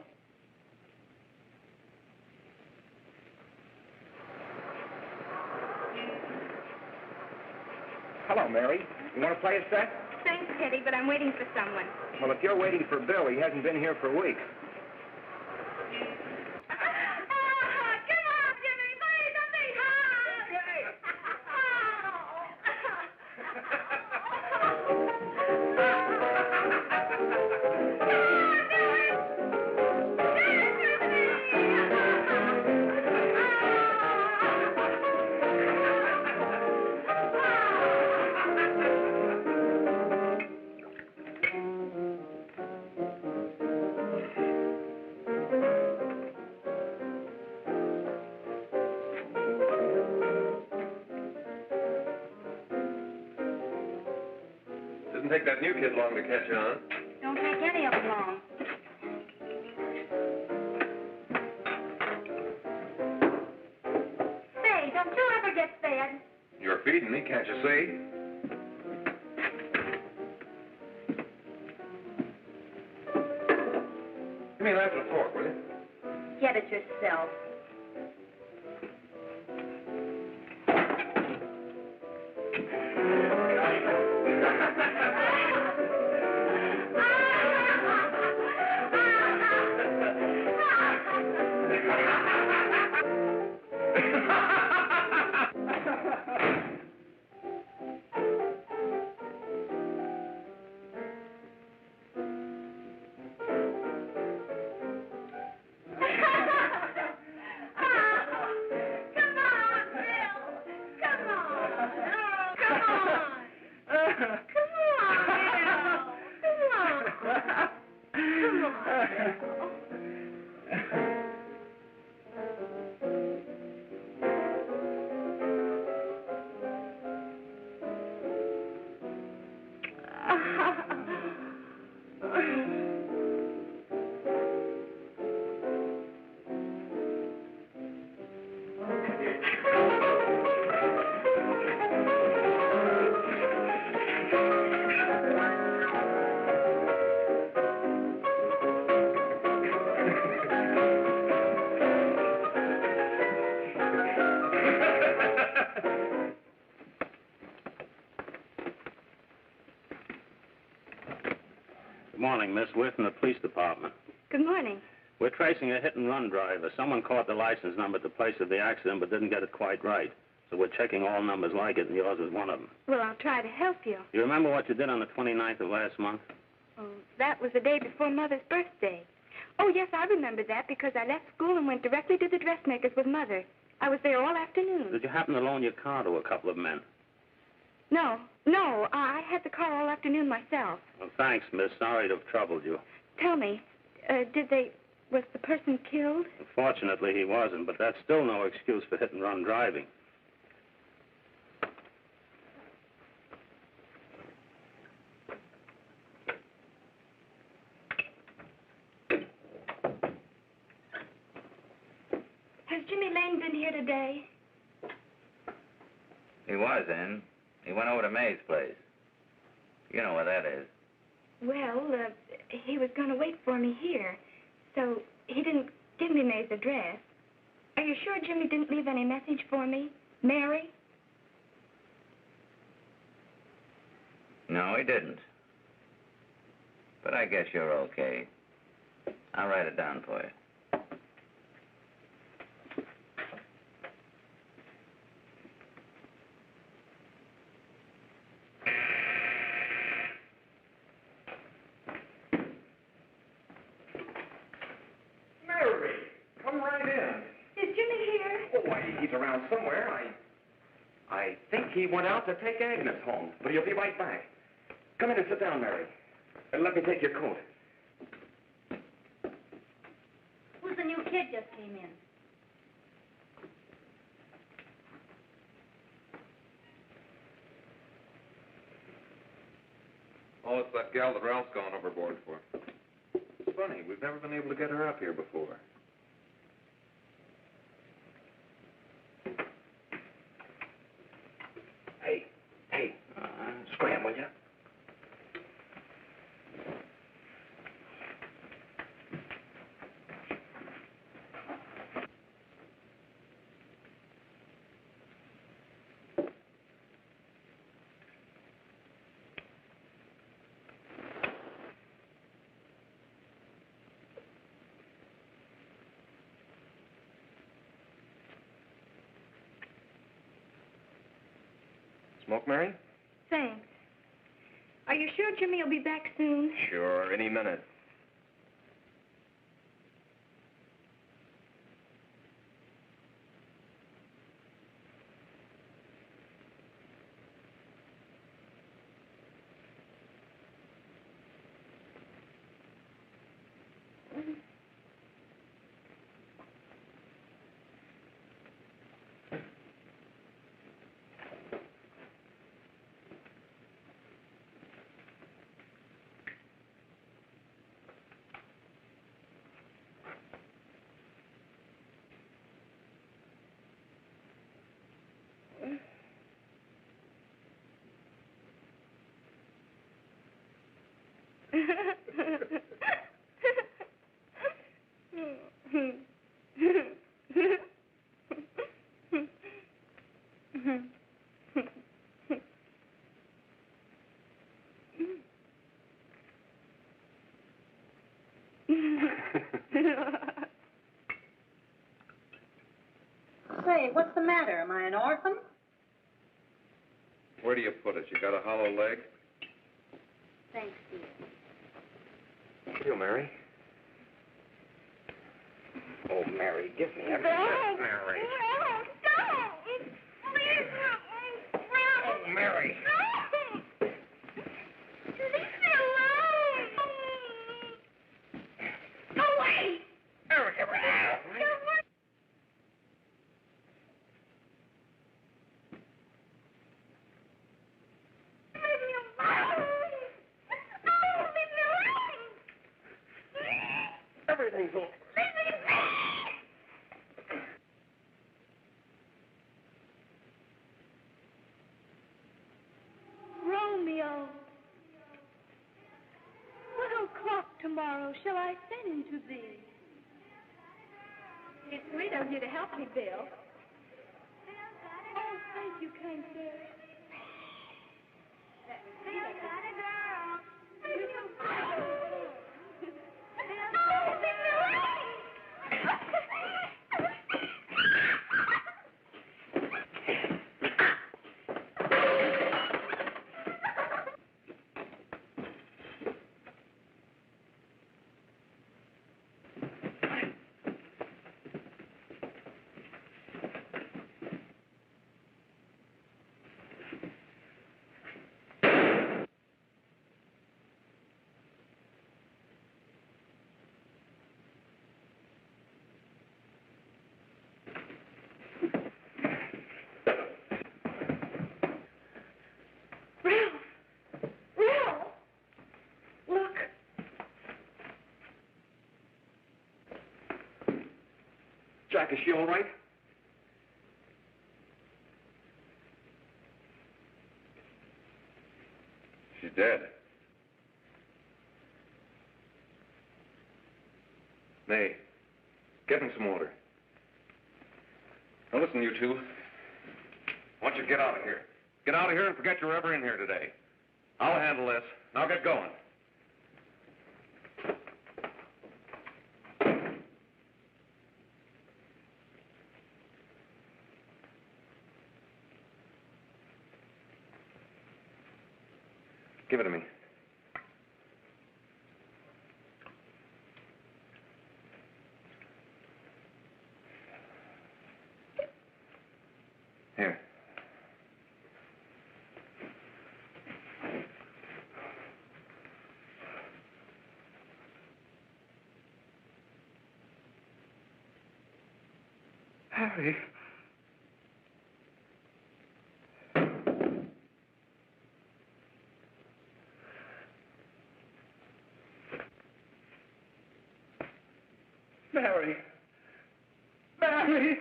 Hello, Mary. You want to play a set? Thanks, Teddy, but I'm waiting for someone. Well, if you're waiting for Bill, he hasn't been here for weeks. Didn't take that new kid long to catch on. Don't take any of them long. Say, don't you ever get fed? You're feeding me, can't you see? Give me a knife and a fork, will you? Get it yourself. Good morning, Miss. We're from the police department. Good morning. We're tracing a hit-and-run driver. Someone caught the license number at the place of the accident but didn't get it quite right. So we're checking all numbers like it, and yours is one of them. Well, I'll try to help you. You remember what you did on the 29th of last month? Oh, that was the day before Mother's birthday. Oh, yes, I remember that because I left school and went directly to the dressmaker's with Mother. I was there all afternoon. Did you happen to loan your car to a couple of men? No, I had the car all afternoon myself. Well, thanks, miss. Sorry to have troubled you. Tell me, was the person killed? Unfortunately, he wasn't, but that's still no excuse for hit-and-run driving. Has Jimmy Lane been here today? He was in. He went over to May's place. You know where that is. Well, he was going to wait for me here, so he didn't give me May's address. Are you sure Jimmy didn't leave any message for me? Mary? No, he didn't. But I guess you're okay. I'll write it down for you. Mary, come right in. Is Jimmy here? Oh, why, he's around somewhere. I think he went out to take Agnes home, but he'll be right back. Come in and sit down, Mary. And let me take your coat. Who's the new kid just came in? Oh, it's that gal that Ralph's gone overboard for. Funny, we've never been able to get her up here before. Hey, scram, will you? Smoke, Mary? Thanks. Are you sure Jimmy will be back soon? Sure, any minute. Say, what's the matter? Am I an orphan? Where do you put it? You got a hollow leg? Thanks, dear. You, Mary. Oh, Mary, give me everything. Don't. Mary. Don't. Please. Oh, Mary. Leave me alone. Go away. Mary, give her out. Leave me alone. Leave me alone. Everything's all... Romeo, what o'clock tomorrow shall I send to thee? It's sweet of you to help me, Bill. Oh, thank you, kind sir. Bill got a girl. Leave me alone. Leave me alone. Jack, is she all right? She's dead. May, get me some water. Now listen, you two. I want you to get out of here. Get out of here and forget you were ever in here today. I'll handle this. Now get going. Give it to me. Here. Harry. Mary. Mary.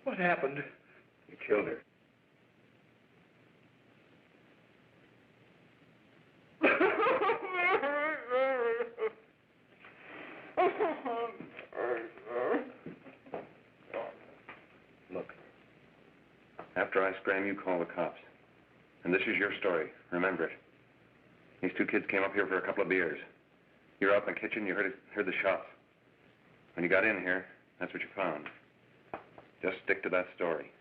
What happened? You killed her. Look. After I scram, you call the cops. And this is your story. Remember it. These two kids came up here for a couple of beers. You were out in the kitchen, you heard the shots. When you got in here, that's what you found. Just stick to that story.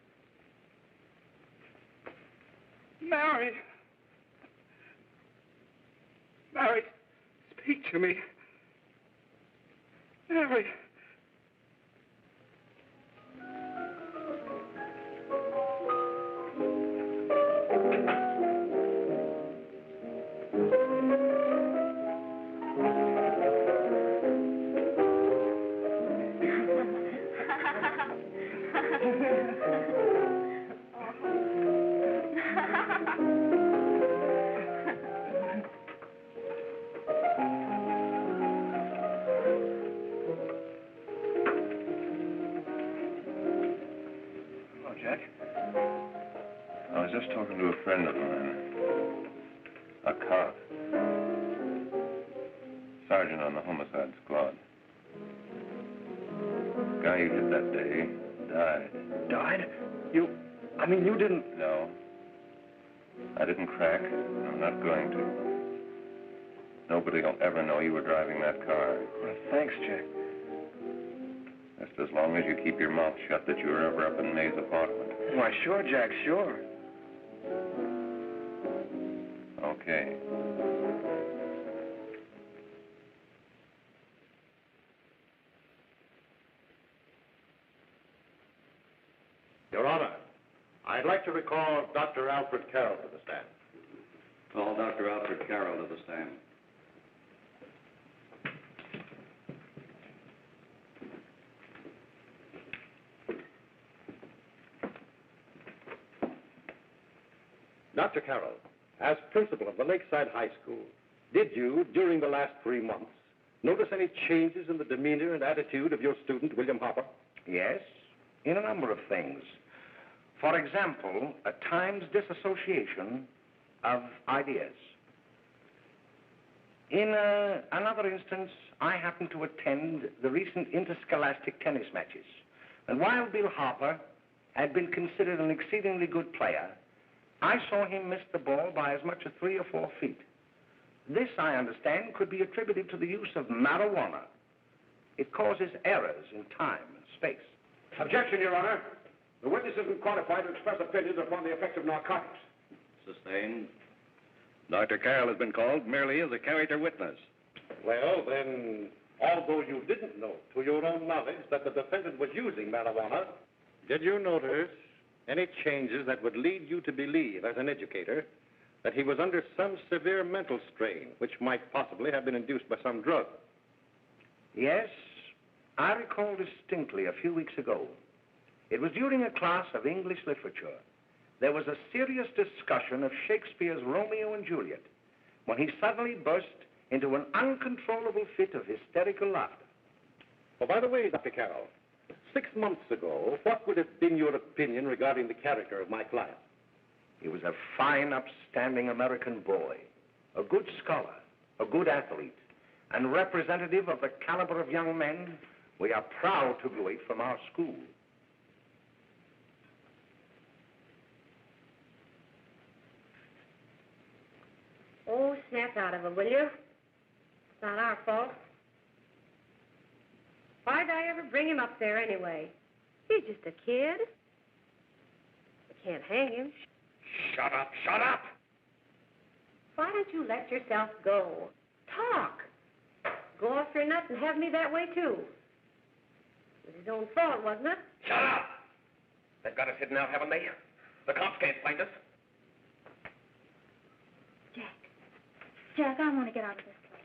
Mary. Mary, speak to me. Mary. Hello, Jack. I was just talking to a friend of mine. A cop. Sergeant on the homicide squad. The guy you hit that day died. Died? You didn't... No. I didn't crack. I'm not going to. Nobody will ever know you were driving that car. Well, thanks, Jack. Just as long as you keep your mouth shut that you were ever up in May's apartment. Why, sure, Jack, sure. Okay. Your Honor, I'd like to recall Dr. Alfred Carroll to the stand. Call Dr. Alfred Carroll to the stand. Dr. Carroll, as principal of the Lakeside High School, did you, during the last 3 months, notice any changes in the demeanor and attitude of your student, William Harper? Yes, in a number of things. For example, at times disassociation of ideas. In another instance, I happened to attend the recent interscholastic tennis matches. And while Bill Harper had been considered an exceedingly good player, I saw him miss the ball by as much as 3 or 4 feet. This, I understand, could be attributed to the use of marijuana. It causes errors in time and space. Objection, Your Honor. The witness isn't qualified to express opinions upon the effects of narcotics. Sustained. Dr. Carroll has been called merely as a character witness. Well, then, although you didn't know, to your own knowledge, that the defendant was using marijuana, did you notice any changes that would lead you to believe, as an educator, that he was under some severe mental strain, which might possibly have been induced by some drug? Yes, I recall distinctly a few weeks ago. It was during a class of English literature. There was a serious discussion of Shakespeare's Romeo and Juliet, when he suddenly burst into an uncontrollable fit of hysterical laughter. Oh, by the way, Dr. Carroll, 6 months ago, what would have been your opinion regarding the character of my client? He was a fine, upstanding American boy, a good scholar, a good athlete, and representative of the caliber of young men we are proud to graduate from our school. Oh, snap out of it, will you? It's not our fault. Why'd I ever bring him up there anyway? He's just a kid. I can't hang him. Shut up, shut up! Why don't you let yourself go? Talk. Go off your nut and have me that way, too. It was his own fault, wasn't it? Shut up! They've got us hidden out, haven't they? The cops can't find us. Jack, I want to get out of this place.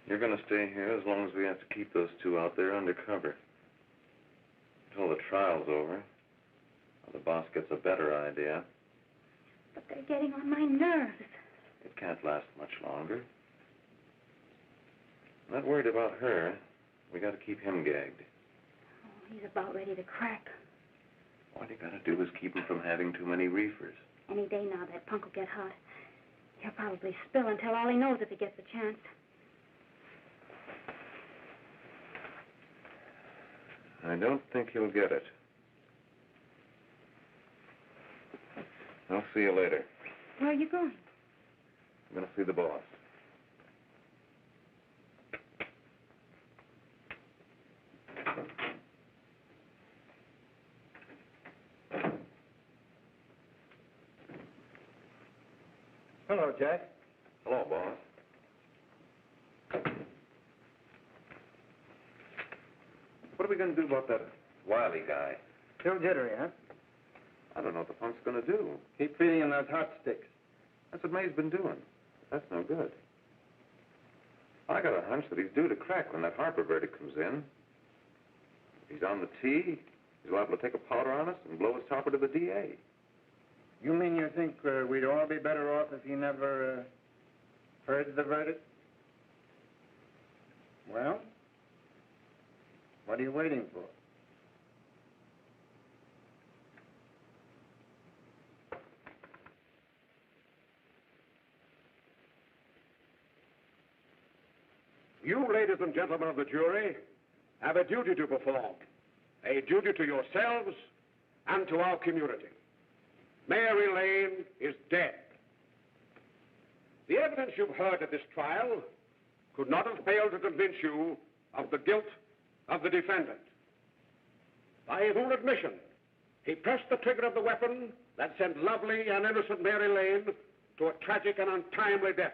You're going to stay here as long as we have to keep those two out there undercover. Until the trial's over. Or the boss gets a better idea. But they're getting on my nerves. It can't last much longer. I'm not worried about her. We got to keep him gagged. Oh, he's about ready to crack. All you got to do is keep him from having too many reefers. Any day now, that punk will get hot. He'll probably spill and tell all he knows if he gets a chance. I don't think he'll get it. I'll see you later. Where are you going? I'm going to see the boss. Hello, Jack. Hello, boss. What are we going to do about that Wiley guy? Still jittery, huh? I don't know what the punk's going to do. Keep feeding him those hot sticks. That's what May's been doing. That's no good. I got a hunch that he's due to crack when that Harper verdict comes in. If he's on the tee, he's liable to take a powder on us and blow his topper to the DA. You mean you think we'd all be better off if he never heard the verdict? Well, what are you waiting for? You, ladies and gentlemen of the jury, have a duty to perform. A duty to yourselves and to our community. Mary Lane is dead. The evidence you've heard at this trial could not have failed to convince you of the guilt of the defendant. By his own admission, he pressed the trigger of the weapon that sent lovely and innocent Mary Lane to a tragic and untimely death.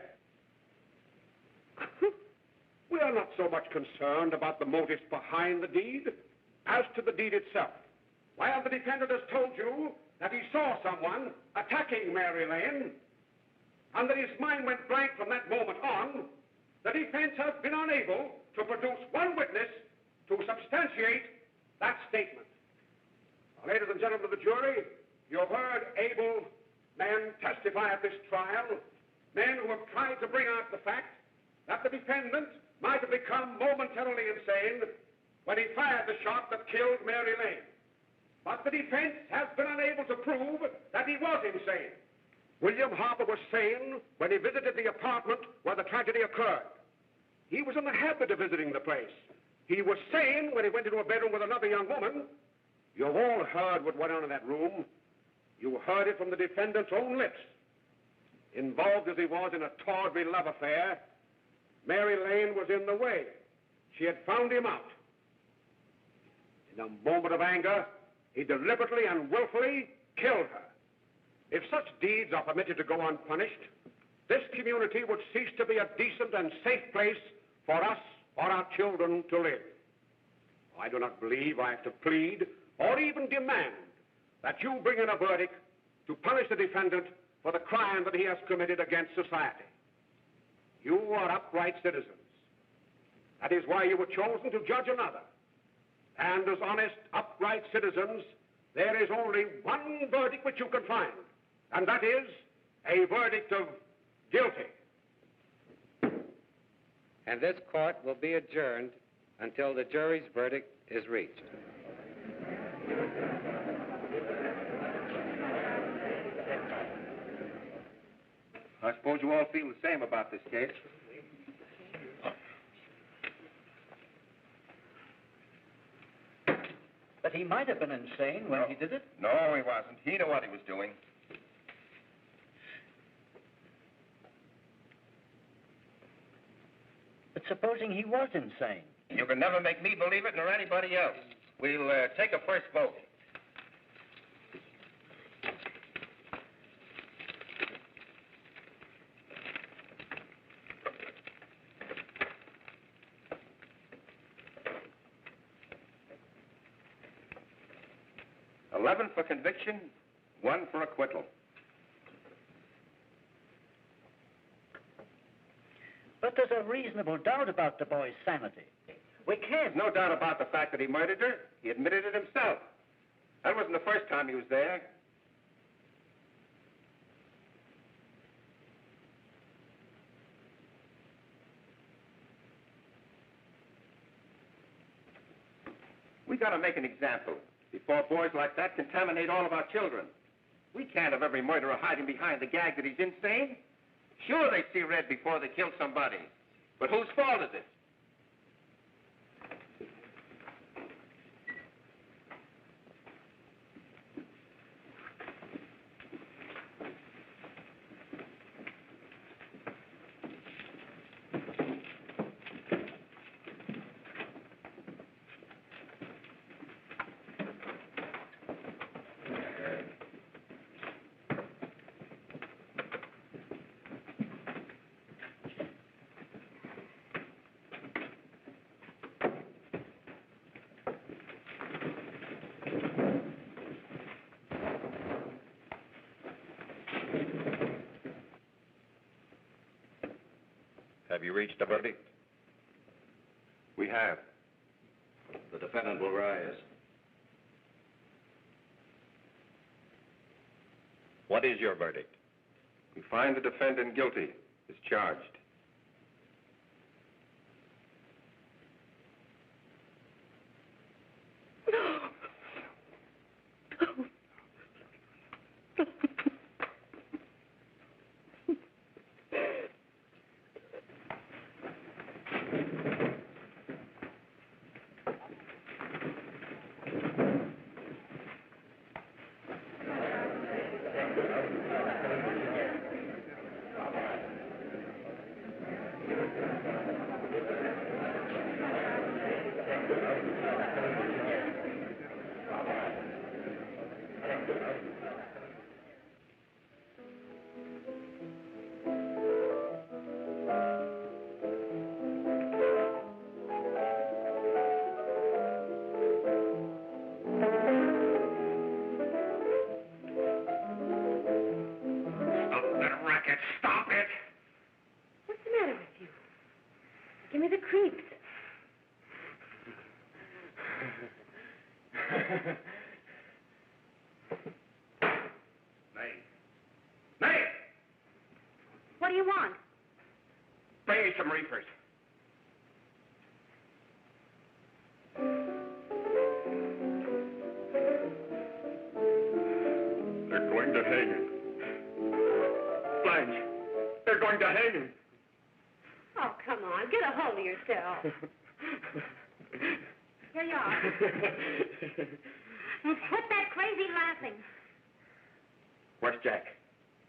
We are not so much concerned about the motives behind the deed as to the deed itself. While the defendant has told you that he saw someone attacking Mary Lane and that his mind went blank from that moment on, the defense has been unable to produce one witness to substantiate that statement. Now, ladies and gentlemen of the jury, you've heard able men testify at this trial, men who have tried to bring out the fact that the defendant might have become momentarily insane when he fired the shot that killed Mary Lane. But the defense has been unable to prove that he was insane. William Harper was sane when he visited the apartment where the tragedy occurred. He was in the habit of visiting the place. He was sane when he went into a bedroom with another young woman. You've all heard what went on in that room. You heard it from the defendant's own lips. Involved as he was in a tawdry love affair, Mary Lane was in the way. She had found him out. In a moment of anger, he deliberately and willfully killed her. If such deeds are permitted to go unpunished, this community would cease to be a decent and safe place for us or our children to live. I do not believe I have to plead or even demand that you bring in a verdict to punish the defendant for the crime that he has committed against society. You are upright citizens. That is why you were chosen to judge another. And as honest, upright citizens, there is only one verdict which you can find, and that is a verdict of guilty. and this court will be adjourned until the jury's verdict is reached. I suppose you all feel the same about this case. But he might have been insane when he did it. No, he wasn't. He knew what he was doing. But supposing he was insane? You can never make me believe it, nor anybody else. We'll take a first vote. $11 for conviction, 1 for acquittal. But there's a reasonable doubt about the boy's sanity. We can't. No doubt about the fact that he murdered her. He admitted it himself. That wasn't the first time he was there. We gotta make an example before boys like that contaminate all of our children. We can't have every murderer hiding behind the gag that he's insane. Sure, they see red before they kill somebody. But whose fault is it? Have you reached a verdict? We have. The defendant will rise. What is your verdict? We find the defendant guilty as charged. Give me the creeps. Nay! What do you want? Bring me some reefers. They're going to hang him. Blanche, they're going to hang him. Oh, come on. Get a hold of yourself. Here you are. Now, quit that crazy laughing. Where's Jack?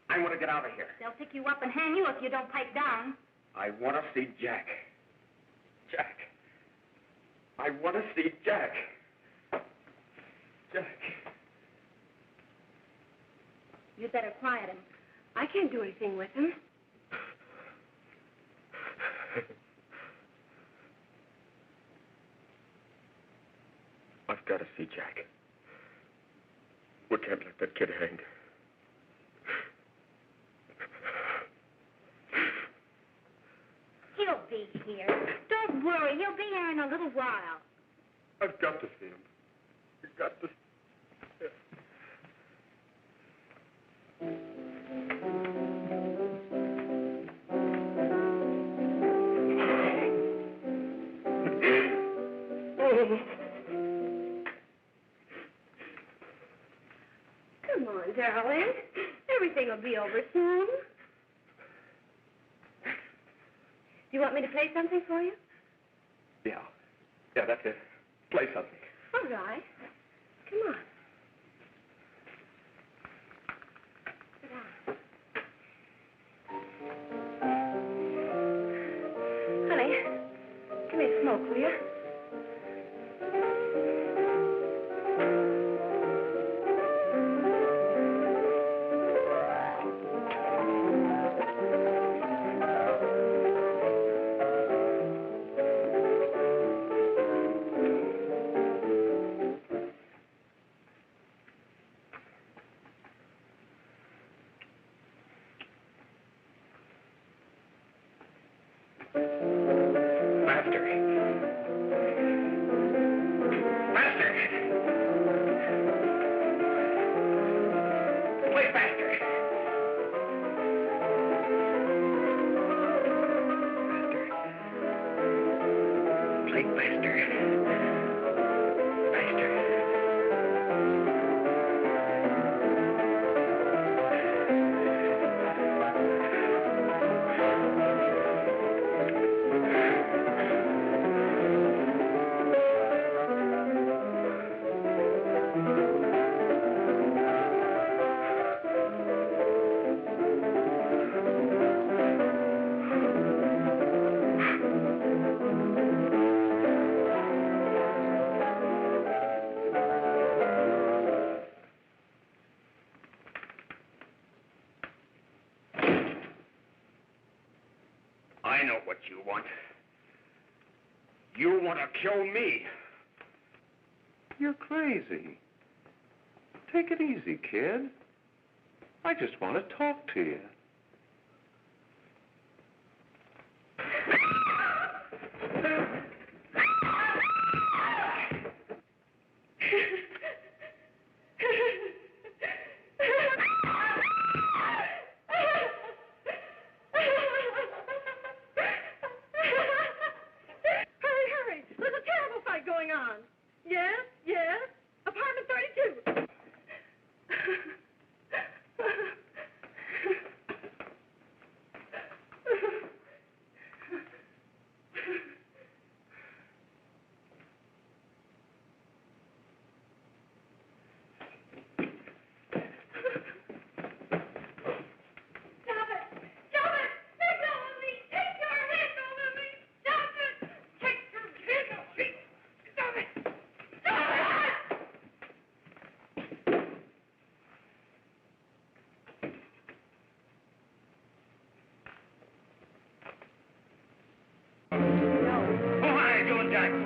I want to get out of here. They'll pick you up and hang you if you don't pipe down. I want to see Jack. Jack. I want to see Jack. Jack. You'd better quiet him. I can't do anything with him. I've got to see Jack. We can't let that kid hang. He'll be here. Don't worry. He'll be here in a little while. I've got to see him. I've got to. on, darling. Everything will be over soon. Do you want me to play something for you? Yeah. Yeah, that's it. Play something. All right. Come on. Sit down. Honey, give me a smoke, will you? I know what you want. You want to kill me. You're crazy. Take it easy, kid. I just want to talk to you. Hurry. There's a terrible fight going on. Yes. Apartment 32.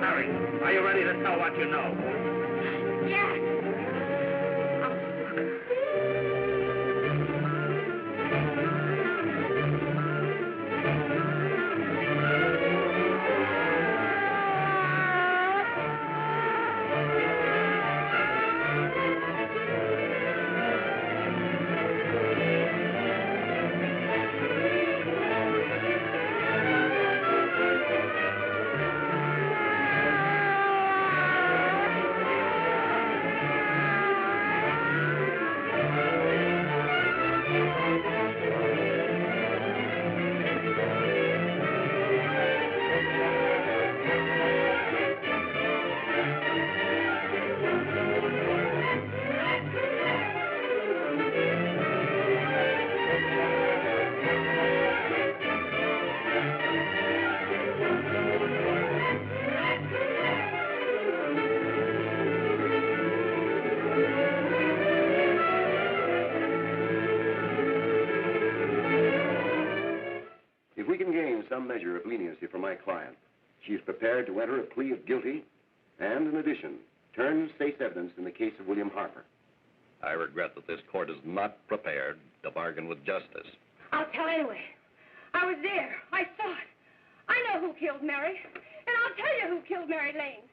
Mary, are you ready to tell what you know? Yes. If we can gain some measure of leniency for my client, she is prepared to enter a plea of guilty and, in addition, turn state's evidence in the case of William Harper. I regret that this court is not prepared to bargain with justice. I'll tell anyway. I was there. I saw it. I know who killed Mary. And I'll tell you who killed Mary Lane.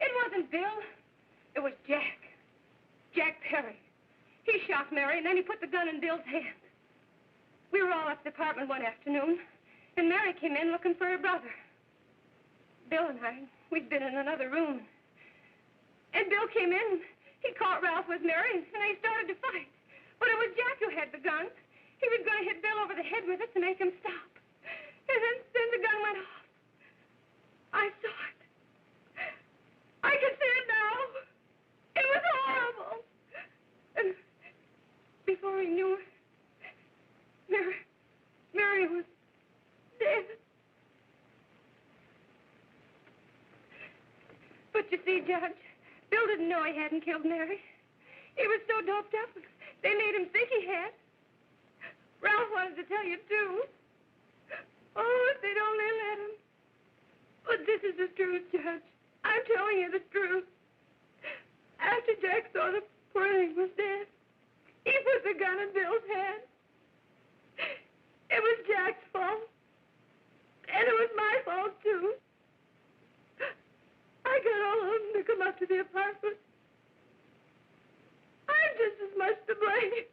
It wasn't Bill. It was Jack. Jack Perry. He shot Mary, and then he put the gun in Bill's hand. We were all at the apartment one afternoon, and Mary came in looking for her brother. Bill and I, we'd been in another room. And Bill came in. He caught Ralph with Mary, and they started to fight. was Jack who had the gun. He was going to hit Bill over the head with it to make him stop. And then the gun went off. I saw it. I can see it now. It was horrible. And before he knew it, Mary was dead. But you see, Judge, Bill didn't know he hadn't killed Mary. He was so doped up, they made him think he had. Ralph wanted to tell you, too. Oh, if they'd only let him. But this is the truth, Judge. I'm telling you the truth. After Jack saw the poor thing was dead, he put the gun in Bill's hand. It was Jack's fault. And it was my fault, too. I got all of them to come up to the apartment. I'm just as much to blame.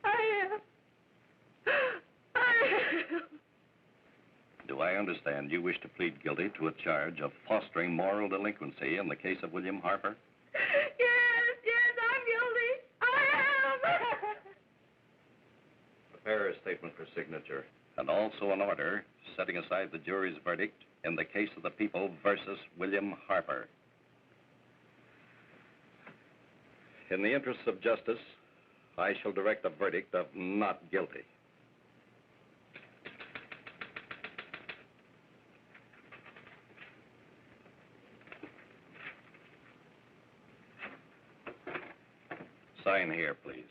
I am. Do I understand you wish to plead guilty to a charge of fostering moral delinquency in the case of William Harper? Yes, I'm guilty. I am. Prepare a statement for signature, and also an order setting aside the jury's verdict in the case of the people versus William Harper. In the interests of justice, I shall direct a verdict of not guilty. Sign here, please.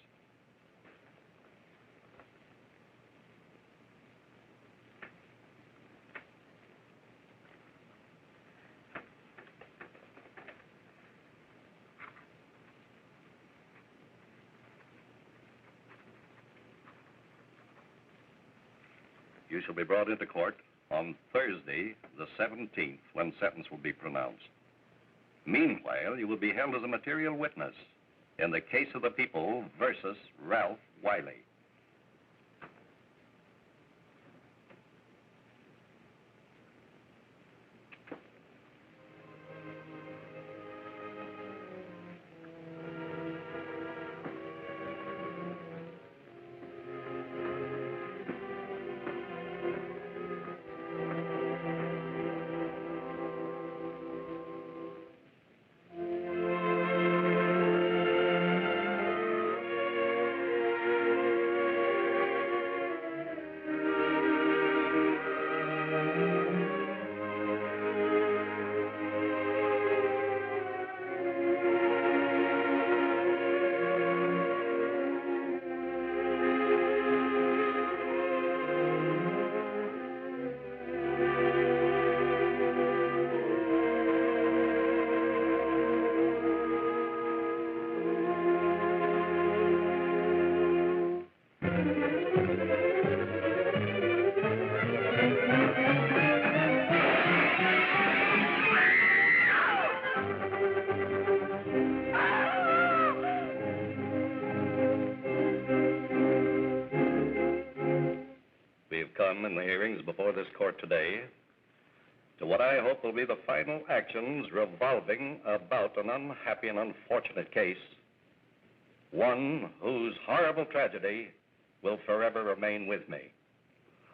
You shall be brought into court on Thursday, the 17th, when sentence will be pronounced. Meanwhile, you will be held as a material witness in the case of the people versus Ralph Wiley. In the hearings before this court today to what I hope will be the final actions revolving about an unhappy and unfortunate case, one whose horrible tragedy will forever remain with me.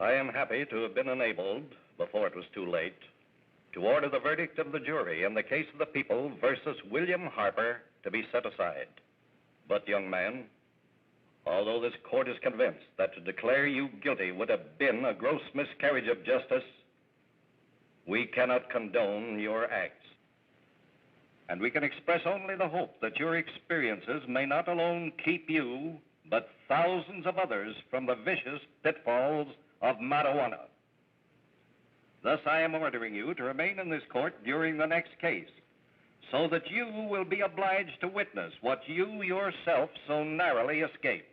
I am happy to have been enabled, before it was too late, to order the verdict of the jury in the case of the people versus William Harper to be set aside. But, young man, although this court is convinced that to declare you guilty would have been a gross miscarriage of justice, we cannot condone your acts. And we can express only the hope that your experiences may not alone keep you, but thousands of others from the vicious pitfalls of marijuana. Thus, I am ordering you to remain in this court during the next case, so that you will be obliged to witness what you yourself so narrowly escaped.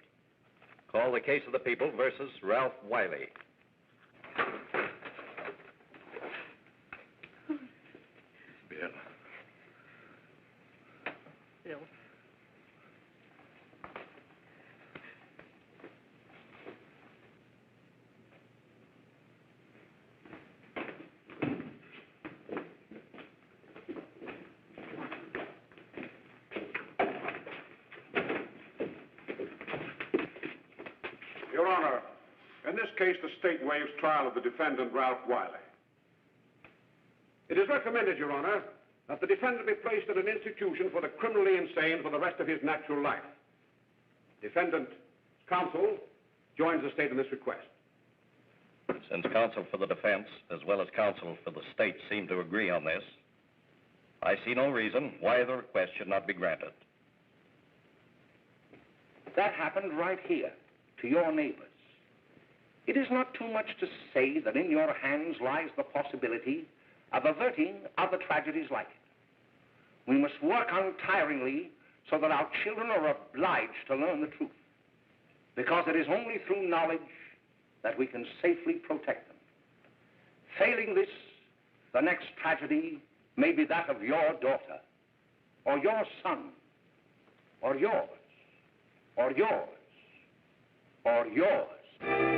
Call the case of the people versus Ralph Wiley. Bill. Bill. Honor, in this case, the state waives trial of the defendant, Ralph Wiley. It is recommended, Your Honor, that the defendant be placed at an institution for the criminally insane for the rest of his natural life. Defendant's counsel joins the state in this request. Since counsel for the defense, as well as counsel for the state, seem to agree on this, I see no reason why the request should not be granted. That happened right here, to your neighbors. It is not too much to say that in your hands lies the possibility of averting other tragedies like it. We must work untiringly so that our children are obliged to learn the truth, because it is only through knowledge that we can safely protect them. Failing this, the next tragedy may be that of your daughter, or your son, or yours, or yours, or yours.